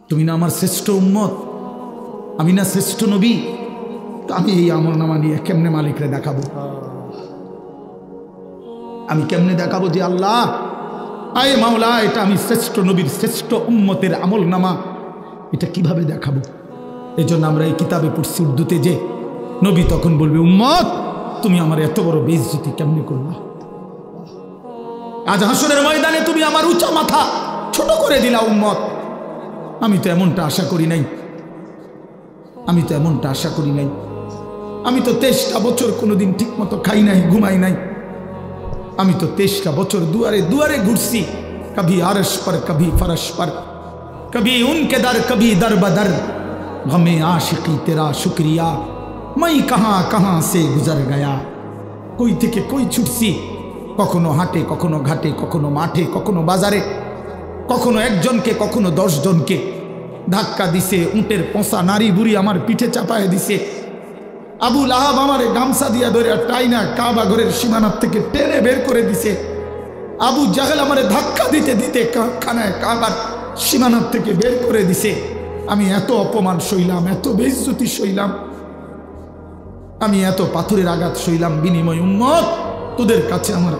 তুমি না আমার শ্রেষ্ঠ উম্মত, আমি না শ্রেষ্ঠ নবী, তো আমি এই আমলনামা নিয়ে কেমনে মালিকরে দেখাবো? আমি কেমনে দেখাবো যে আল্লাহ আয় মাওলা এটা আমি শ্রেষ্ঠ নবীর শ্রেষ্ঠ উম্মতের আমলনামা, এটা কিভাবে দেখাবো? এই জন্য আমরা এই কিতাবে পড়ছি উর্দুতে যে নবী তখন বলবে, উম্মত তুমি আমার এত বড় বেইজ্জতি কেমনে করলা? আজ হাসরের ময়দানে তুমি আমার উঁচা মাথা ছোট করে দিলা উম্মত। আমি তো এমনটা আশা করি নাই, আমি তো এমনটা আশা করি নাই। আমি তো 23টা বছর কোনোদিন ঠিক মতো খাই নাই, ঘুমাই নাই। আমি তো 23টা বছর দুয়ারে দুয়ারে ঘুরছি, কभी আরশ पर कभी फरश पर, कभी उनके दर कभी दर बदर, गमे आशिकी तेरा शुक्रिया मैं कहाँ कहाँ से गुजर गया। কই থেকে কই ছুটছি, কখনো হাটে, কখনো ঘাটে, কখনো মাঠে, কখনো বাজারে, কখনো একজনকে, কখনো 10 জনকে ধাক্কা দিছে। উটের পোষা নারী বুড়ি আমার পিঠে চাপায় দিছে। আবু লাহাব আমারে গামছা দিয়া ধরে টাইনা কাবা ঘরের সীমানার থেকে টেনে বের করে দিছে। আবু জাহেল আমারে ধাক্কা দিতে দিতে খানায় কাবার সীমানার থেকে বের করে দিছে। আমি এত অপমান সইলাম, এত বেইজ্জতি সইলাম, আমি এত পাথরের আঘাত সইলাম। বিনিময় উম্মত তোদের কাছে আমার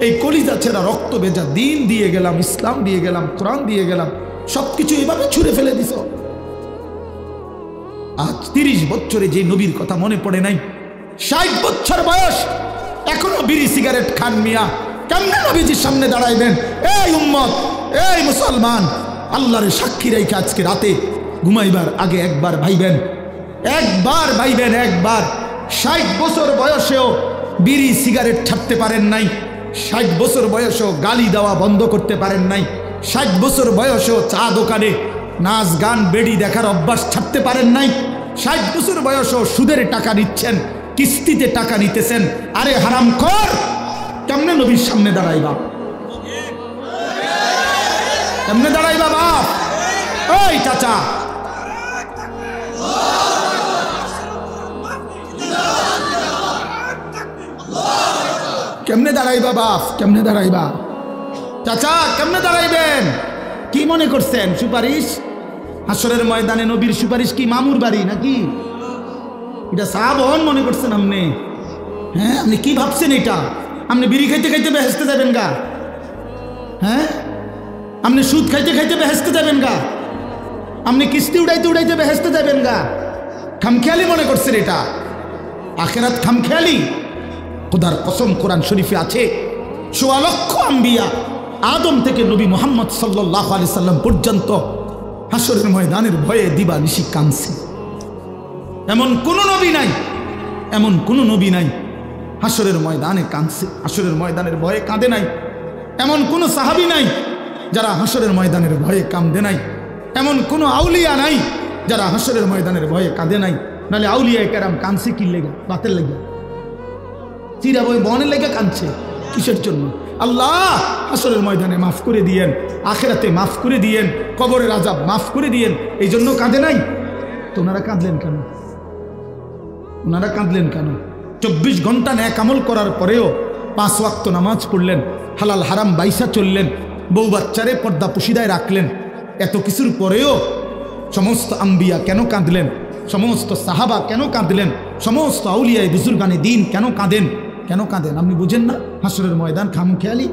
এই কলিজা ছেঁড়া রক্ত ভেজা দিন দিয়ে গেলাম, ইসলাম দিয়ে গেলাম, কোরআন দিয়ে গেলাম, সবকিছু এভাবে ছুঁড়ে ফেলে দিছ। আজ 30 বছরে যে নবীর কথা মনে পড়ে নাই, 60 বছর বয়স এখনো বিড়ি সিগারেট খান মিয়া, কেমনে নবীজির সামনে দাঁড়াইবেন? এই উম্মত, এই মুসলমান, আল্লাহর সাক্ষী রেখে আজকে রাতে ঘুমাইবার আগে একবার ভাইবেন, একবার ভাইবেন, একবার। 60 বছর বয়সেও বিড়ি সিগারেট ছাড়তে পারেন নাই, 60 বছর বয়সেও গালি দেওয়া বন্ধ করতে পারেন নাই, 60 বছর বয়সেও চা দোকানে নাচ গান বেড়ি দেখার অভ্যাস ছাড়তে পারেন নাই, 60 বছর বয়সেও সুদের টাকা নিচ্ছেন, কিস্তিতে টাকা নিতেছেন। আরে হারামখোর, কেমনে নবীর সামনে দাঁড়াইবা? কেমনে দাঁড়াইবা বাপ? ওই চাচা, কেমনে দাঁড়াইবা বাপ? কেমনে দাঁড়াইবা? চাচা কেমনে দাঁড়াইবেন? কি মনে করছেন সুপারিশ? হাসরের ময়দানে নবীর সুপারিশ কি মামুর বাড়ি নাকি? এটা সাহাবন মনে করছেন আপনি? হ্যাঁ, আপনি কি ভাবছেন এটা? আপনি বিড়ি খাইতে খাইতে বেহেশতে যাবেন গা? হ্যাঁ, আপনি সুদ খাইতে খাইতে বেহেশতে যাবেন গা? আপনি কিস্তি উড়াইতে উড়াইতে বেহেশতে যাবেন গা? খামখেয়ালি মনে করছেন এটা? আখেরাত খামখেয়ালি? খোদার কসম, কোরআন শরীফে আছে ১৪ লক্ষ আম্বিয়া আদম থেকে নবী মুহাম্মদ সাল্লাল্লাহু আলাইহি সাল্লাম পর্যন্ত হাসরের ময়দানের ভয়ে দিবানিশি কাঁদছে। এমন কোন নবী নাই, এমন কোন নবী নাই হাসরের ময়দানে কাঁদছে, হাসরের ময়দানের ভয়ে কাঁদে নাই। এমন কোন সাহাবী নাই যারা হাসরের ময়দানের ভয়ে কাঁদে নাই। এমন কোন আউলিয়া নাই যারা হাসরের ময়দানের ভয়ে কাঁদে নাই। নাহলে আউলিয়া কেরাম কাঁদছে কি লেগে? বাতের লেগে, চিরা বই বনের লেগে কাঁদছে কিসের জন্য? আল্লাহ হাসরের ময়দানে মাফ করে দিয়েন, আখেরাতে মাফ করে দিয়েন, কবরের আযাব মাফ করে দিয়েন, এই জন্য কাঁদে নাই। তো ওনারা কাঁদলেন কেন? ওনারা কাঁদলেন কেন? 24 ঘন্টা নেক আমল করার পরেও 5 ওয়াক্ত নামাজ পড়লেন, হালাল হারাম বাইসা চললেন, বউ বাচ্চারে পর্দা পুশিদায় রাখলেন। এত কিছুর পরেও সমস্ত আম্বিয়া কেন কাঁদলেন? সমস্ত সাহাবা কেন কাঁদলেন? সমস্ত আউলিয়ায়ে বুজুর্গানে দ্বীন কেন কাঁদেন? কেন কাঁদেন আপনি বুঝেন না? হাসরের ময়দান খামখেয়ালি?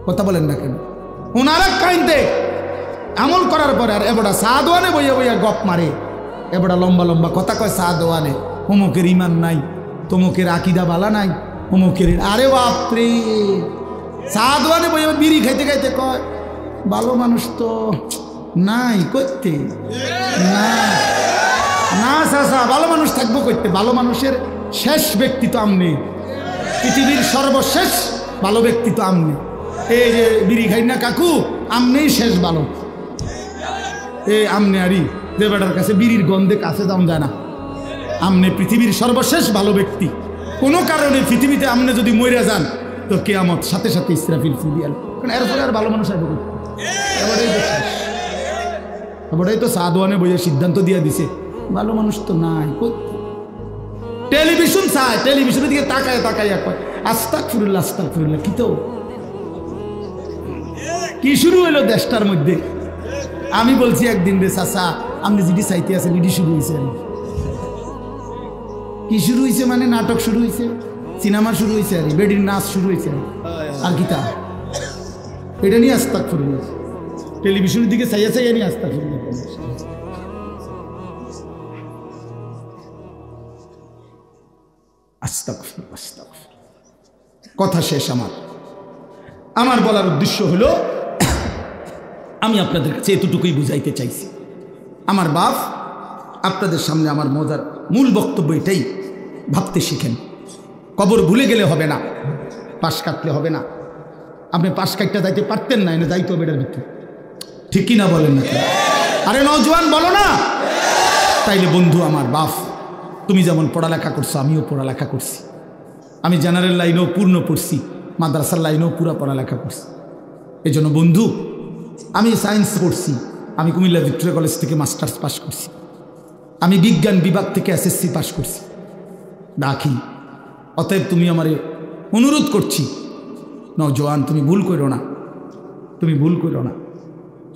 কথা বলেন না কেন? ওনারা কাঁদে আমল করার পরে আর এবড়া সাদওয়ানে বইয়া বইয়া গপ মারে, এবড়া লম্বা লম্বা কথা কয় সাদওয়ানে, অমুকের ইমান নাই, তমুকের আকিদা বালা নাই, অমুকের। আরে বাপরে, সাদওয়ানে বইয়া বিড়ি খাইতে খাইতে কয় ভালো মানুষ তো নাই করতে না, না চাচা ভালো মানুষ থাকবো করতে। ভালো মানুষের শেষ ব্যক্তি তো আমনি, পৃথিবীর সর্বশেষ ভালো ব্যক্তি তো আমনি। এই যে বিড়ি খাই না কাকু, আমনেই শেষ ভালো। এই আমনে আরি যে বেটার কাছে বিড়ির গন্ধে কাছে দাম যায় না, আমনে পৃথিবীর সর্বশেষ ভালো ব্যক্তি। কোনো কারণে পৃথিবীতে আমনে যদি মরে যান তো কিয়ামত সাথে সাথে ইসরাফিল ফুলিয়াল, কারণ এরপরে আর ভালো মানুষ আসবে করতে। এবারেই তো শেষ, এবারেই তো সাদওয়ানে বইয়ে সিদ্ধান্ত দিয়ে দিছে ভালো মানুষ তো নাই। টেলিভিশন চায়, টেলিভিশনের দিকে তাকায় তাকাইয়া কয় আস্তাগফিরুল্লাহ আস্তাগফিরুল্লাহ। কি তো কি শুরু হইলো দেশটার মধ্যে? আমি বলছি একদিন রে চাচা আপনি যেটি চাইতে আছেন এটি শুরু হয়েছে। কি শুরু হয়েছে মানে নাটক শুরু হয়েছে, সিনেমা শুরু হয়েছে, আর বেডির নাচ শুরু হয়েছে, আর কি তা এটা নিয়ে আস্তাগফিরুল্লাহ। টেলিভিশনের দিকে চাইয়া চাইয়া নিয়ে আস্তাগফিরুল্লাহ। আস্তাগফিরুল্লাহ আস্তাগফিরুল্লাহ। কথা শেষ। আমার বলার উদ্দেশ্য হলো আমি আপনাদের কাছে এতটুকুই বুঝাইতে চাইছি। আমার বাপ আপনাদের সামনে আমার মজার মূল বক্তব্য এটাই, ভাবতে শিখেন। কবর ভুলে গেলে হবে না, পাশ কাটলে হবে না। আপনি পাশ কাটতে যাইতে পারতেন না, এনে যাইতে হবে এটার ভিতরে, ঠিক কিনা বলেন না? আরে নওজোয়ান বলো না। তাইলে বন্ধু আমার বাপ, তুমি যেমন পড়ালেখা করছো আমিও পড়ালেখা করছি। আমি জেনারেল লাইনেও পূর্ণ পড়ছি, মাদ্রাসার লাইনেও পুরো পড়ালেখা করছি। এই জন্য বন্ধু আমি সায়েন্স পড়ছি, আমি কুমিল্লা ভিক্টোরিয়া কলেজ থেকে মাস্টার্স পাস করছি, আমি বিজ্ঞান বিভাগ থেকে এসএসসি পাস করছি দাখিল। অতএব তুমি আমারে অনুরোধ করছি, নওজোয়ান তুমি ভুল করো না, তুমি ভুল করো না।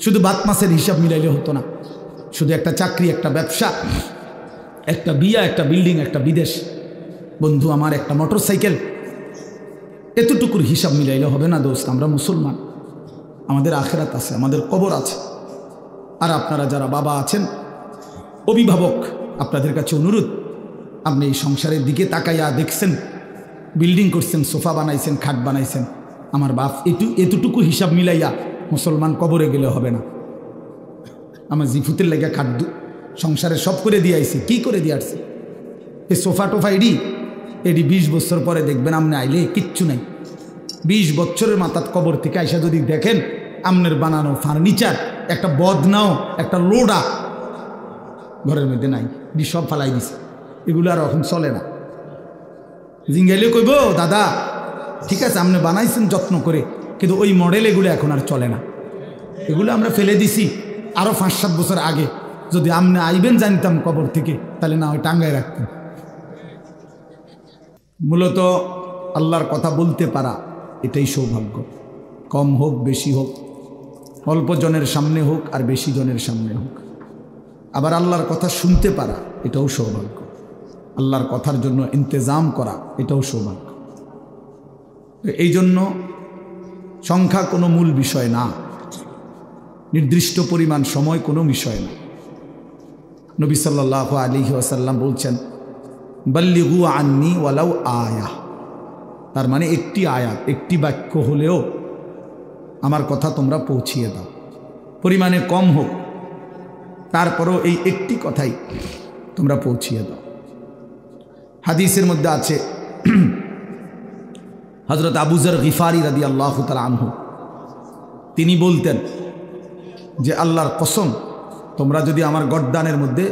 শুধু বাত মাসের হিসাব মিলাইলে হতো না, শুধু একটা চাকরি, একটা ব্যবসা, একটা বিয়া, একটা বিল্ডিং, একটা বিদেশ, বন্ধু আমার একটা মোটর সাইকেল, এতটুকুর হিসাব মিলাইলে হবে না দোস্ত। আমরা মুসলমান, আমাদের আখেরাত আছে, আমাদের কবর আছে। আর আপনারা যারা বাবা আছেন, অভিভাবক, আপনাদের কাছে অনুরোধ, আপনি এই সংসারের দিকে তাকাইয়া দেখছেন, বিল্ডিং করছেন, সোফা বানাইছেন, খাট বানাইছেন, আমার বাপ এতটুকু হিসাব মিলাইয়া মুসলমান কবরে গেলে হবে না। আমার জিফুতের লেগে খাট সংসারে সব করে দিয়ে আইছি, কি করে দিয়ে আসছে? এই সোফা টোফা এডি 20 বছর পরে দেখবেন আপনি আইলে কিচ্ছু নাই। 20 বছরের মাথাত কবর থেকে আইসা যদি দেখেন আমনের বানানো ফার্নিচার, একটা বদনাও, একটা লোডা ঘরের মধ্যে নাই, সব ফালাই দিছে। এগুলো আর এখন চলে না। জিঙ্গাইলে কইব দাদা ঠিক আছে আপনি বানাইছেন যত্ন করে, কিন্তু ওই মডেল এগুলো এখন আর চলে না, এগুলো আমরা ফেলে দিছি আরও 5-7 বছর আগে। যদি আপনি আইবেন জানতাম কবর থেকে, তাহলে না ওই টাঙ্গায় রাখতেন। মূলত আল্লাহর কথা বলতে পারা এটাই সৌভাগ্য। কম হোক বেশি হোক, অল্প জনের সামনে হোক আর বেশি জনের সামনে হোক। আবার আল্লাহর কথা শুনতে পারা এটাও সৌভাগ্য। আল্লাহর কথার জন্য ইন্তজাম করা এটাও সৌভাগ্য। এই জন্য সংখ্যা কোনো মূল বিষয় না, নির্দিষ্ট পরিমাণ সময় কোনো বিষয় না। নবী সাল্লাল্লাহু আলাইহি ওয়াসাল্লাম বলছেন, বাল্লিগু আন্নি ওয়ালাউ আয়া। তার মানে একটি আয়াত, একটি বাক্য হলেও আমার কথা তোমরা পৌঁছিয়ে দাও, পরিমাণে কম হোক, তারপরও এই একটি কথাই তোমরা পৌঁছিয়ে দাও। হাদিসের মধ্যে আছে, হযরত আবু যর গিফারি রাদিয়াল্লাহু তাআলা আনহু তিনি বলতেন যে আল্লাহর কসম, তোমরা যদি আমার গর্দানের মধ্যে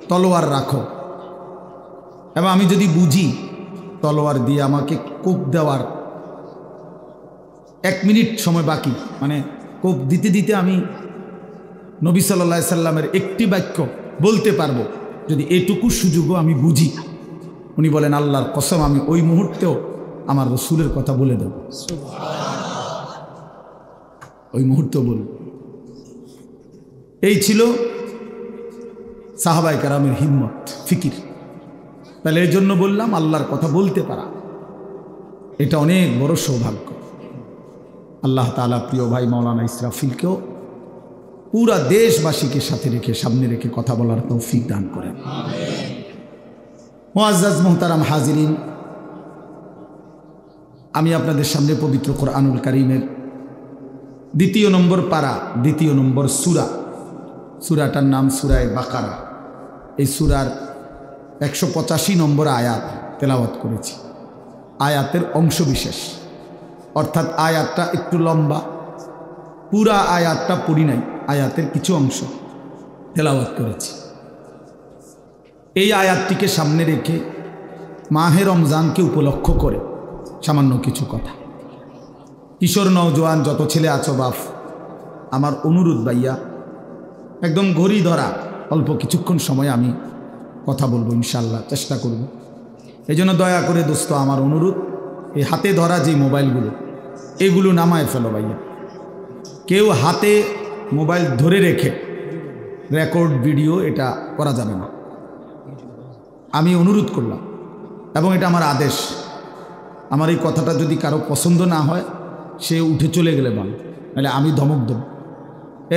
তলোয়ার রাখো এবং আমি যদি বুঝি তলোয়ার দিয়ে আমাকে কোপ দেওয়ার 1 মিনিট সময় বাকি, মানে কোপ দিতে দিতে আমি নবী সাল্লাল্লাহু আলাইহি সাল্লামের একটি বাক্য বলতে পারবো, যদি এটুকু সুযোগও আমি বুঝি, উনি বলেন আল্লাহর কসম আমি ওই মুহূর্তেও আমার রাসূলের কথা বলে দেব, ওই মুহূর্তেও বলব। এই ছিল সাহাবায়ে কেরামের হিম্মত, ফিকির। তাহলে এই জন্য বললাম আল্লাহর কথা বলতে পারা এটা অনেক বড় সৌভাগ্য। আল্লাহ তাআলা প্রিয় ভাই মাওলানা ইসরাফিলকেও পুরা দেশবাসীকে সাথে রেখে, সামনে রেখে কথা বলার তৌফিক দান করেন। মুআজ্জাজ মুহতারাম হাজিরিন, আমি আপনাদের সামনে পবিত্র কোরআনুল কারীমের 2 নম্বর পারা, 2 নম্বর সূরা, সূরাটার নাম সূরায়ে বাকারা। এই সূরার 185 নম্বর আয়াত তেলাওয়াত করেছি। আয়াতের অংশবিশেষ, অর্থাৎ আয়াতটা একটু লম্বা, পুরা আয়াতটা পড়ি নাই, আয়াতের কিছু অংশ তেলাওয়াত করেছি। এই আয়াতটিকে সামনে রেখে মাহে রমজানকে উপলক্ষ করে সামান্য কিছু কথা। কিশোর নওজোয়ান যত ছেলে আছো বাপ, আমার অনুরোধ ভাইয়া, একদম ঘড়ি ধরা অল্প কিছুক্ষণ সময় আমি কথা বলবো, ইনশাল্লাহ চেষ্টা করব। এই জন্য দয়া করে দোস্ত আমার অনুরোধ, এই হাতে ধরা যে মোবাইলগুলো, এগুলো নামায় ফেলো ভাইয়া। কেউ হাতে মোবাইল ধরে রেখে রেকর্ড ভিডিও এটা করা যাবে না। আমি অনুরোধ করলাম এবং এটা আমার আদেশ। আমার এই কথাটা যদি কারো পছন্দ না হয় সে উঠে চলে গেলে ভালো, নাহলে আমি ধমক দেব।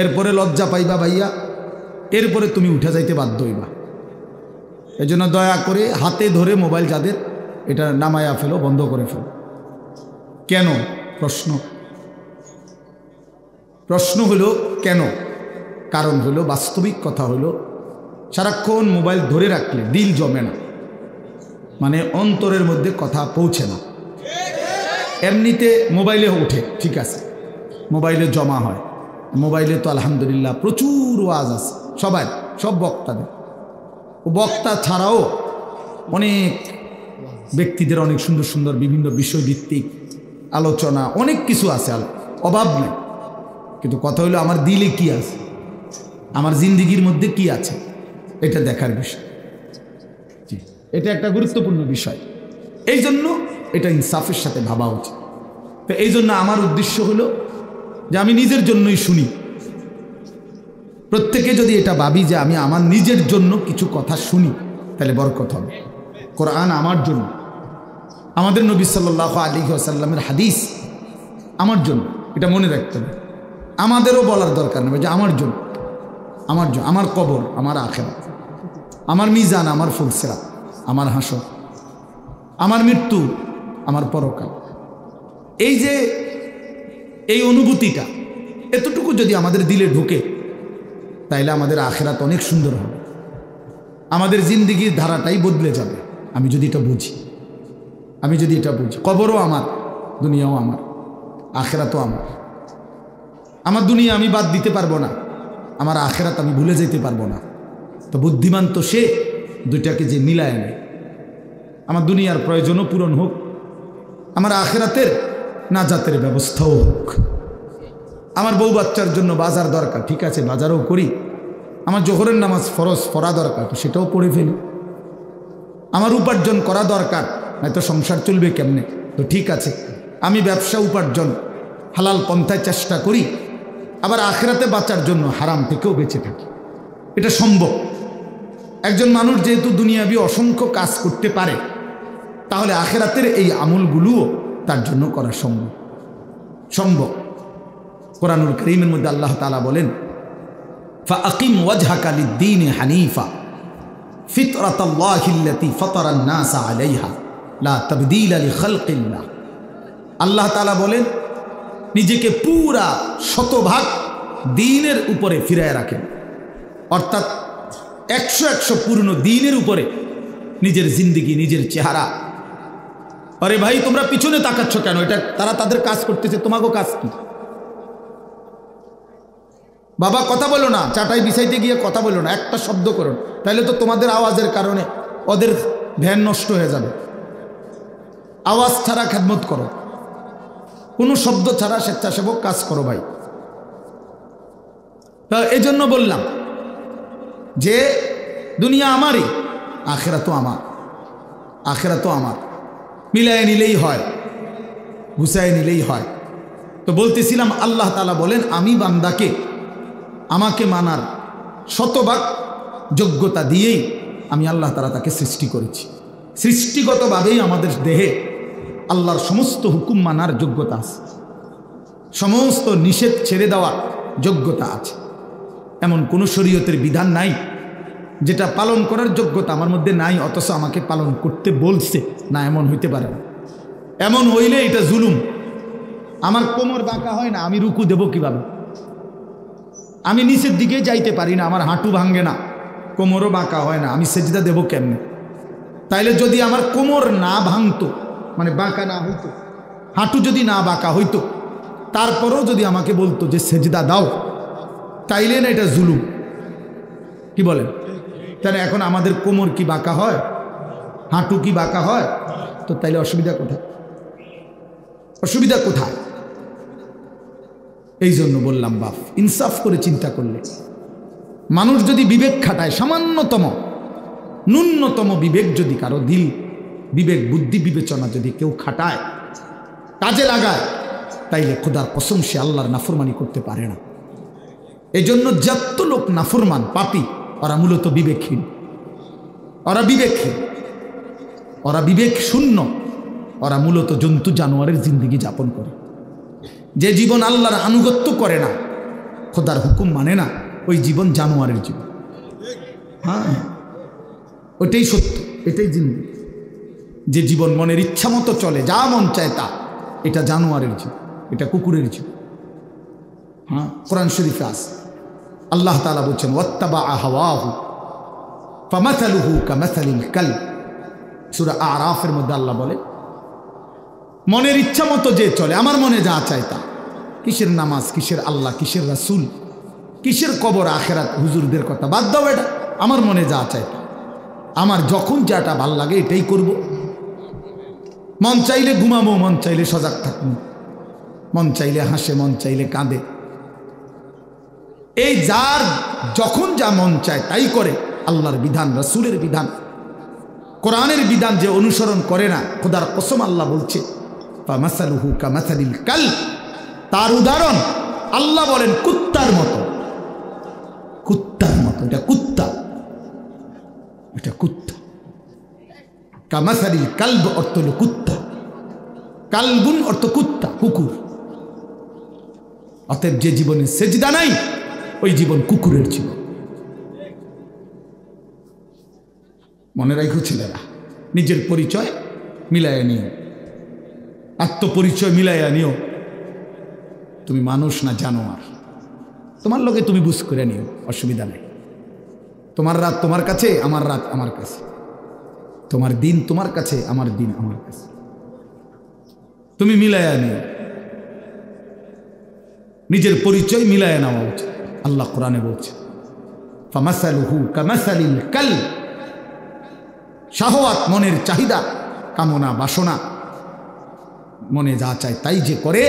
এরপরে লজ্জা পাইবা ভাইয়া, এরপরে তুমি উঠে যাইতে বাধ্য হইবা। এই জন্য দয়া করে হাতে ধরে মোবাইল যাদের এটা নামায়া ফেলো, বন্ধ করে ফেলো। কেন? প্রশ্ন হলো কেন? কারণ হলো, বাস্তবিক কথা হলো, সারাক্ষণ মোবাইল ধরে রাখলে দিল জমে না, মানে অন্তরের মধ্যে কথা পৌঁছে না। এমনিতে মোবাইলে ওঠে, ঠিক আছে, মোবাইলে জমা হয়। মোবাইলে তো আলহামদুলিল্লাহ প্রচুর ওয়াজ আছে, সব বক্তাদের। ও বক্তা ছাড়াও অনেক ব্যক্তিদের অনেক সুন্দর সুন্দর বিভিন্ন বিষয়ভিত্তিক আলোচনা, অনেক কিছু আছে, অভাব নেই। কিন্তু কথা হলো আমার দিলে কি আছে, আমার জিন্দিগির মধ্যে কি আছে, এটা দেখার বিষয়। এটা একটা গুরুত্বপূর্ণ বিষয়। এই জন্য এটা ইনসাফের সাথে ভাবা উচিত। তো এই জন্য আমার উদ্দেশ্য হলো যে আমি নিজের জন্যই শুনি। প্রত্যেকে যদি এটা ভাবি যে আমি আমার নিজের জন্য কিছু কথা শুনি, তাহলে বরকত হবে। কোরআন আমার জন্য, আমাদের নবী সাল্লাল্লাহু আলাইহি ওয়াসাল্লামের হাদিস আমার জন্য, এটা মনে রাখতে হবে। আমাদেরও বলার দরকার নেই যে আমার জন্য, আমার কবর, আমার আখিরাত, আমার মিজান, আমার ফুলসিরাত, আমার হাসর, আমার মৃত্যু, আমার পরকাল। এই যে এই অনুভূতিটা এতটুকু যদি আমাদের দিলে ঢুকে, তাইলে আমাদের আখিরাত অনেক সুন্দর হবে, আমাদের জিন্দিগির ধারাটাই বদলে যাবে। আমি যদি এটা বুঝি, কবরও আমার, দুনিয়াও আমার, আখিরাতও আমার। আমার দুনিয়া আমি বাদ দিতে পারবো না, আমার আখিরাত আমি ভুলে যেতে পারবো না। তো বুদ্ধিমান তো সে দুইটাকে যে মিলায় নেয়। আমার দুনিয়ার প্রয়োজনও পূরণ হোক, আমার আখিরাতের নাজাতের ব্যবস্থাও হোক। আমার বউ বাচ্চার জন্য বাজার দরকার, ঠিক আছে, বাজারও করি। আমার জোহরের নামাজ ফরজ পড়া দরকার, তো সেটাও পড়ে ফেলি। আমার উপার্জন করা দরকার, নয়তো সংসার চলবে কেমনে, তো ঠিক আছে, আমি ব্যবসা উপার্জন হালাল পন্থায় চেষ্টা করি। আবার আখিরাতে বাঁচার জন্য হারাম থেকেও বেঁচে থাকি। এটা সম্ভব। একজন মানুষ যেহেতু দুনিয়াবি অসংখ্য কাজ করতে পারে, তাহলে আখিরাতের এই আমলগুলোও তার জন্য করা সম্ভব। কোরআনুল কারীমের মধ্যে আল্লাহ তাআলা বলেন, ফাআকিম ওয়াজহাকা লিদ-দীনি হানিফা ফিতরাতাল্লাহিল্লাতী ফাতারান নাসা আলাইহা লা তাবদীলা লিখালকিল্লাহ। আল্লাহ তাআলা বলেন, নিজেকে পুরা শতভাগ দ্বীনের উপরে ফিরায় রাখেন, অর্থাৎ 100 পূর্ণ দ্বীনের উপরে নিজের জিন্দিগি, নিজের চেহারা। আরে ভাই, তোমরা পিছনে তাকাচ্ছ কেন? এটা তারা তাদের কাজ করতেছে, তোমাকেও কাজ কি? বাবা কথা বলো না, চাটাই বিছাইতে গিয়ে কথা বলো না, একটা শব্দ করো, তাহলে তো তোমাদের আওয়াজের কারণে ওদের ধ্যান নষ্ট হয়ে যাবে। আওয়াজ ছাড়া খেদমত করো, কোনো শব্দ ছাড়া স্বেচ্ছাসেবক কাজ করো ভাই। তা এই জন্য বললাম যে দুনিয়া আমারই, আখিরাতও আমার, মিলায় নিলেই হয়, গুছায় নিলেই হয়। তো বলতেছিলাম, আল্লাহ তাআলা বলেন, আমি বান্দাকে আমাকে মানার শতভাগ যোগ্যতা দিয়েই আমি আল্লাহ তাআলা তাকে সৃষ্টি করেছি। সৃষ্টিগতভাবেই আমাদের দেহে আল্লাহর সমস্ত হুকুম মানার যোগ্যতা আছে, সমস্ত নিষেধ ছেড়ে দেওয়ার যোগ্যতা আছে। এমন কোনো শরীয়তের বিধান নাই যেটা পালন করার যোগ্যতা আমার মধ্যে নাই, অথচ আমাকে পালন করতে বলছে না, এমন হইতে পারে না। এমন হইলে এটা জুলুম। আমার কোমর বাঁকা হয় না, আমি রুকু দেব কিভাবে? আমি নিচের দিকে যাইতে পারি না, আমার হাঁটু ভাঙ্গে না, কোমরও বাঁকা হয় না, আমি সেজদা দেব কেমনে? তাইলে যদি আমার কোমর না ভাঙতো, মানে বাঁকা না হইতো, হাঁটু যদি না বাঁকা হইতো, তারপরেও যদি আমাকে বলতো যে সেজদা দাও, তাইলে না এটা জুলুম? কি বলেন? তাহলে এখন আমাদের কোমর কি বাঁকা হয়, হাঁটু কি বাঁকা হয়? তো তাইলে অসুবিধা কোথায়? এই জন্য বললাম, বাপ ইনসাফ করে চিন্তা করলে, মানুষ যদি বিবেক খাটায়, সামান্যতম ন্যূনতম বিবেক যদি কারো দিল, বিবেক বুদ্ধি বিবেচনা যদি কেউ খাটায়, কাজে লাগায়, তাইলে খোদার কসম সে আল্লাহর নাফরমানি করতে পারে না। এই জন্য যত লোক নাফরমান পাপী ওরা মূলত বিবেকহীন, ওরা বিবেকহীন, ওরা বিবেক শূন্য, ওরা মূলত জন্তু জানোয়ারের জিন্দেগি যাপন করে। যে জীবন আল্লাহর আনুগত্য করে না, খোদার হুকুম মানে না, ওই জীবন জানোয়ারের জীবন। হ্যাঁ, ওইটাই সত্য, এটাই জিন্দেগি। যে জীবন মনের ইচ্ছা মতো চলে, যা মন চায় তা, এটা জানোয়ারের জীবন, এটা কুকুরের জীবন। হ্যাঁ, কোরআন শরীফে আছে, আল্লাহ তাআলা বলছেন ওয়াত্তাবা হাওয়াহু ফামাসালুহু কামাসালিল কালব। সূরা আরাফের মধ্যে আল্লাহ বলে মনের ইচ্ছা মতো যে চলে, আমার মনে যা চায় তা, কিসের নামাজ, কিসের আল্লাহ, কিসের রাসূল, কিসের কবর আখেরাত, হুজুরদের কথা বাদ দাও, এটা আমার মনে যা চায় তা, আমার যখন যাটা ভাল লাগে এটাই করব। মন চাইলে ঘুমাবো, মন চাইলে সজাগ থাকবো, মন চাইলে হাসে, মন চাইলে কাঁদে। এই যার যখন যা মন চায় তাই করে। আল্লাহর বিধান, রাসূলের বিধান, কোরআনের বিধান যে অনুসরণ করে না, খোদার কসম আল্লাহ বলছে ফামাসালুহু কামাসালিল কালব, তার উদাহরণ আল্লাহ বলেন কুত্তার মতো। কুত্তার মতো, এটা কুত্তা, এটা কুত্তা। কামাসালিল কালব অর্থ হল কুত্তা, কালবুন অর্থ কুত্তা, কুকুর। অতএব যে জীবনে সেজদা নাই, ওই জীবন কুকুরের জীবন। মনে রাখো ছেলেরা, নিজের পরিচয় মিলাইয়া নিও, আত্মপরিচয় মিলাইয়া নিও। তুমি মানুষ না জানোয়ার, তোমার লোকে তুমি বুঝ করে নিও, অসুবিধা নেই। তোমার রাত তোমার কাছে, আমার রাত আমার কাছে, তোমার দিন তোমার কাছে, আমার দিন আমার কাছে, তুমি মিলাইয়া নিও। নিজের পরিচয় মিলাইয়া নেওয়া উচিত। আল্লাহ কোরআনে বলছে ফামাসালুহু কামাসালিল কালব, শাহওয়াত, মনের চাহিদা, কামনা, বাসনা, মনে যা চায় তাই যে করে,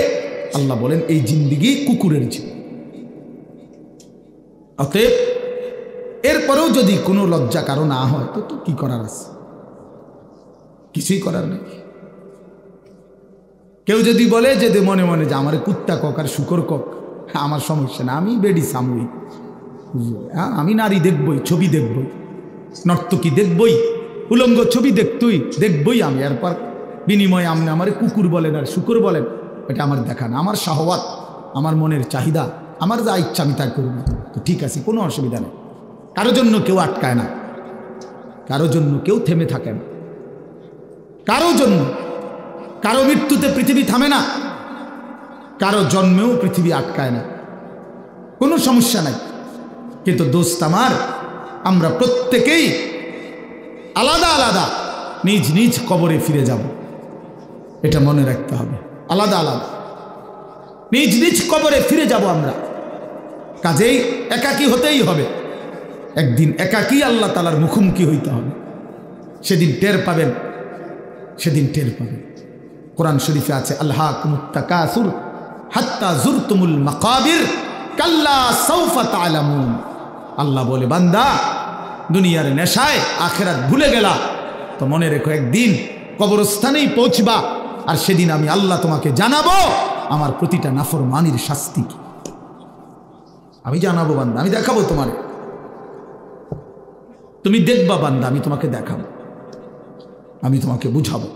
আল্লাহ বলেন এই জিন্দেগি কুকুরের জীবন। অতএব এরপরেও যদি কোনো লজ্জা কারো না হয় তো কি করার আছে? কিছুই করার নেই। কেউ যদি বলে যে মনে মনে যে আমার কুত্তা কক আর শুকর কক, আমার সমস্যা না, আমি বেডি সামুই, হ্যাঁ, আমি নারী দেখবই, ছবি দেখবই, নর্তকী দেখবই, উলঙ্গ ছবি দেখবই আমি। এরপর বিনিময়ে আপনি আমার কুকুর বলেন আর শুকর বলেন, এটা আমার দেখা না। আমার শাহওয়াত, আমার মনের চাহিদা, আমার যা ইচ্ছা আমি তাই করব, তো ঠিক আছে, কোনো অসুবিধা নেই। কারো জন্য কেউ আটকায় না, কারো জন্য কেউ থেমে থাকে না, কারো জন্য, কারো মৃত্যুতে পৃথিবী থামে না, কারো জন্মেও পৃথিবী আটকায় না, কোনো সমস্যা নাই। কিন্তু দোস্ত আমার, আমরা প্রত্যেকেই আলাদা আলাদা নিজ নিজ কবরে ফিরে যাব, এটা মনে রাখতে হবে। আলাদা আলাদা নিজ নিজ কবরে ফিরে যাব আমরা। কাজেই একাকী হতেই হবে, একদিন একাকী আল্লাহ তাআলার মুখোমুখি হইতে হবে। সেদিন টের পাবেন, সেদিন টের পাবেন। কোরআন শরীফে আছে আলহাকুমুত তাকাসুর হাত্তা যুরতুমুল মাকাবির কাল্লা সাউফা তা'লামুন। আল্লাহ বলে, বান্দা দুনিয়ার নেশায় আখিরাত ভুলে গেলা, তো মনে রেখো একদিন কবরস্থানেই পৌঁছবা, আর সেদিন আমি আল্লাহ তোমাকে জানাবো আমার প্রতিটা নাফরমানির শাস্তি কি। আমি জানাবো বান্দা, আমি দেখাবো তোমারে, তুমি দেখবা বান্দা, আমি তোমাকে দেখাবো, আমি তোমাকে বুঝাবো।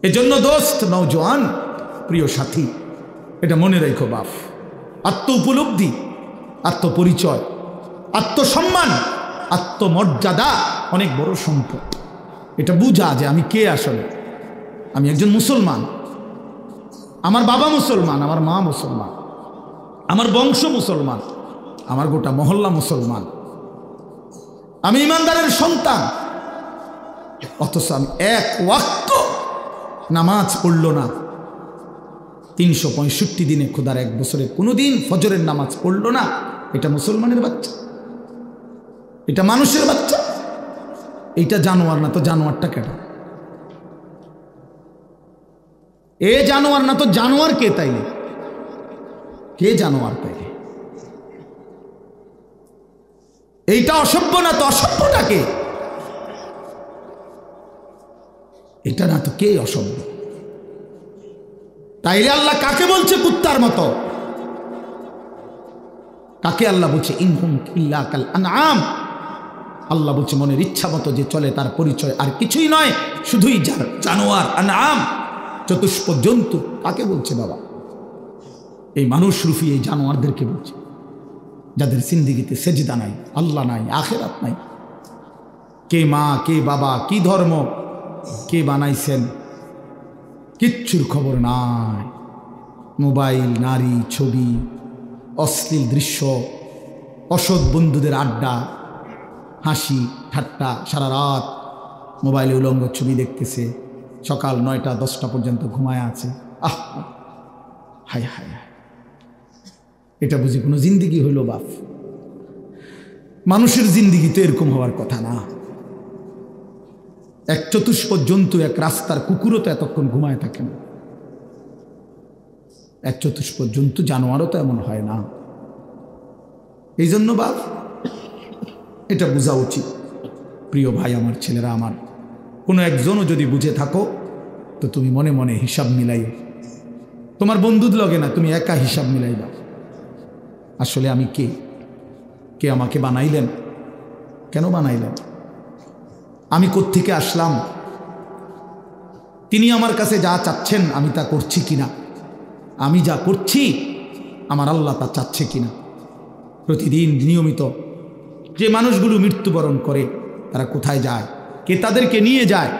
এজন্য দোস্ত, নওজোয়ান, প্রিয় সাথী, এটা মনে রেখো বাপ, আত্ম উপলব্ধি, আত্মপরিচয়, আত্মসম্মান, আত্মমর্যাদা অনেক বড় সম্পদ। এটা বুঝা যে আমি কে আসলে। আমি একজন মুসলমান, আমার বাবা মুসলমান, আমার মা মুসলমান, আমার বংশ মুসলমান, আমার গোটা মহল্লা মুসলমান, আমি ইমানদারের সন্তান। অথচ আমি এক ওয়াক্ত নামাজ পড়ল না, 365 দিনে, খোদার এক বছরে কোনোদিন ফজরের নামাজ পড়ল না। এটা মুসলমানের বাচ্চা, এটা মানুষের বাচ্চা, এইটা জানোয়ার না তো জানোয়ারটা কেটা? এ জানোয়ার না তো জানোয়ার কে তাইলে? কে জানোয়ার তাইলে? এইটা অসভ্য না তো অসভ্যটা কে? এটা না তো কে অসভ্য? তাইলে আল্লাহ কাকে বলছে কুত্তার মতো? কাকে আল্লাহ বলছে ইনহুম ইল্লা কাল আনআম, আল্লাহ বলছে মনের ইচ্ছা মতো যে চলে তার পরিচয় আর কিছুই নয়, শুধুই জানোয়ার, আনআম, চতুষ্প জন্তু। কাকে বলছে বাবা? এই মানুষ রূপী এই জানোয়ারদেরকে বলছে, যাদের জিন্দেগিতে সেজদা নাই, আল্লাহ নাই, আখিরাত নাই। কে মা, কে বাবা, কি ধর্ম, কে বানাইছেন, কিচ্ছুর খবর নাই। মোবাইল, নারী, ছবি, অশ্লীল দৃশ্য, অসৎ বন্ধুদের আড্ডা, হাসি ঠাট্টা, সারা রাত মোবাইলে উলঙ্গ ছবি দেখতেছে, সকাল 9টা 10টা পর্যন্ত ঘুমায় আছে। আহ, হায় হায় হায়, এটা বুঝি কোনো জিন্দিগি হইল বাপ? মানুষের জিন্দিগি তো এরকম হওয়ার কথা না। এক চতুষ্প জন্তু, এক রাস্তার কুকুরও তো এতক্ষণ ঘুমায় থাকে না। এক চতুষ্প জন্তু, জানোয়ারও তো এমন হয় না। এই জন্য বাপ এটা বোঝা উচিত। প্রিয় ভাই আমার, ছেলেরা আমার, কোনো একজনও যদি বুঝে থাকো তো তুমি মনে মনে হিসাব মিলাই, তোমার বন্ধুর লগে না, তুমি একা হিসাব মিলাইবা। আসলে আমি কে? কে আমাকে বানাইলেন? কেন বানাইলেন? আমি কোত্থেকে আসলাম? তিনি আমার কাছে যা চাচ্ছেন আমি তা করছি কিনা? আমি যা করছি আমার আল্লাহ তা চাচ্ছে কিনা? প্রতিদিন নিয়মিত যে মানুষগুলো মৃত্যুবরণ করে তারা কোথায় যায়? কে তাদেরকে নিয়ে যায়?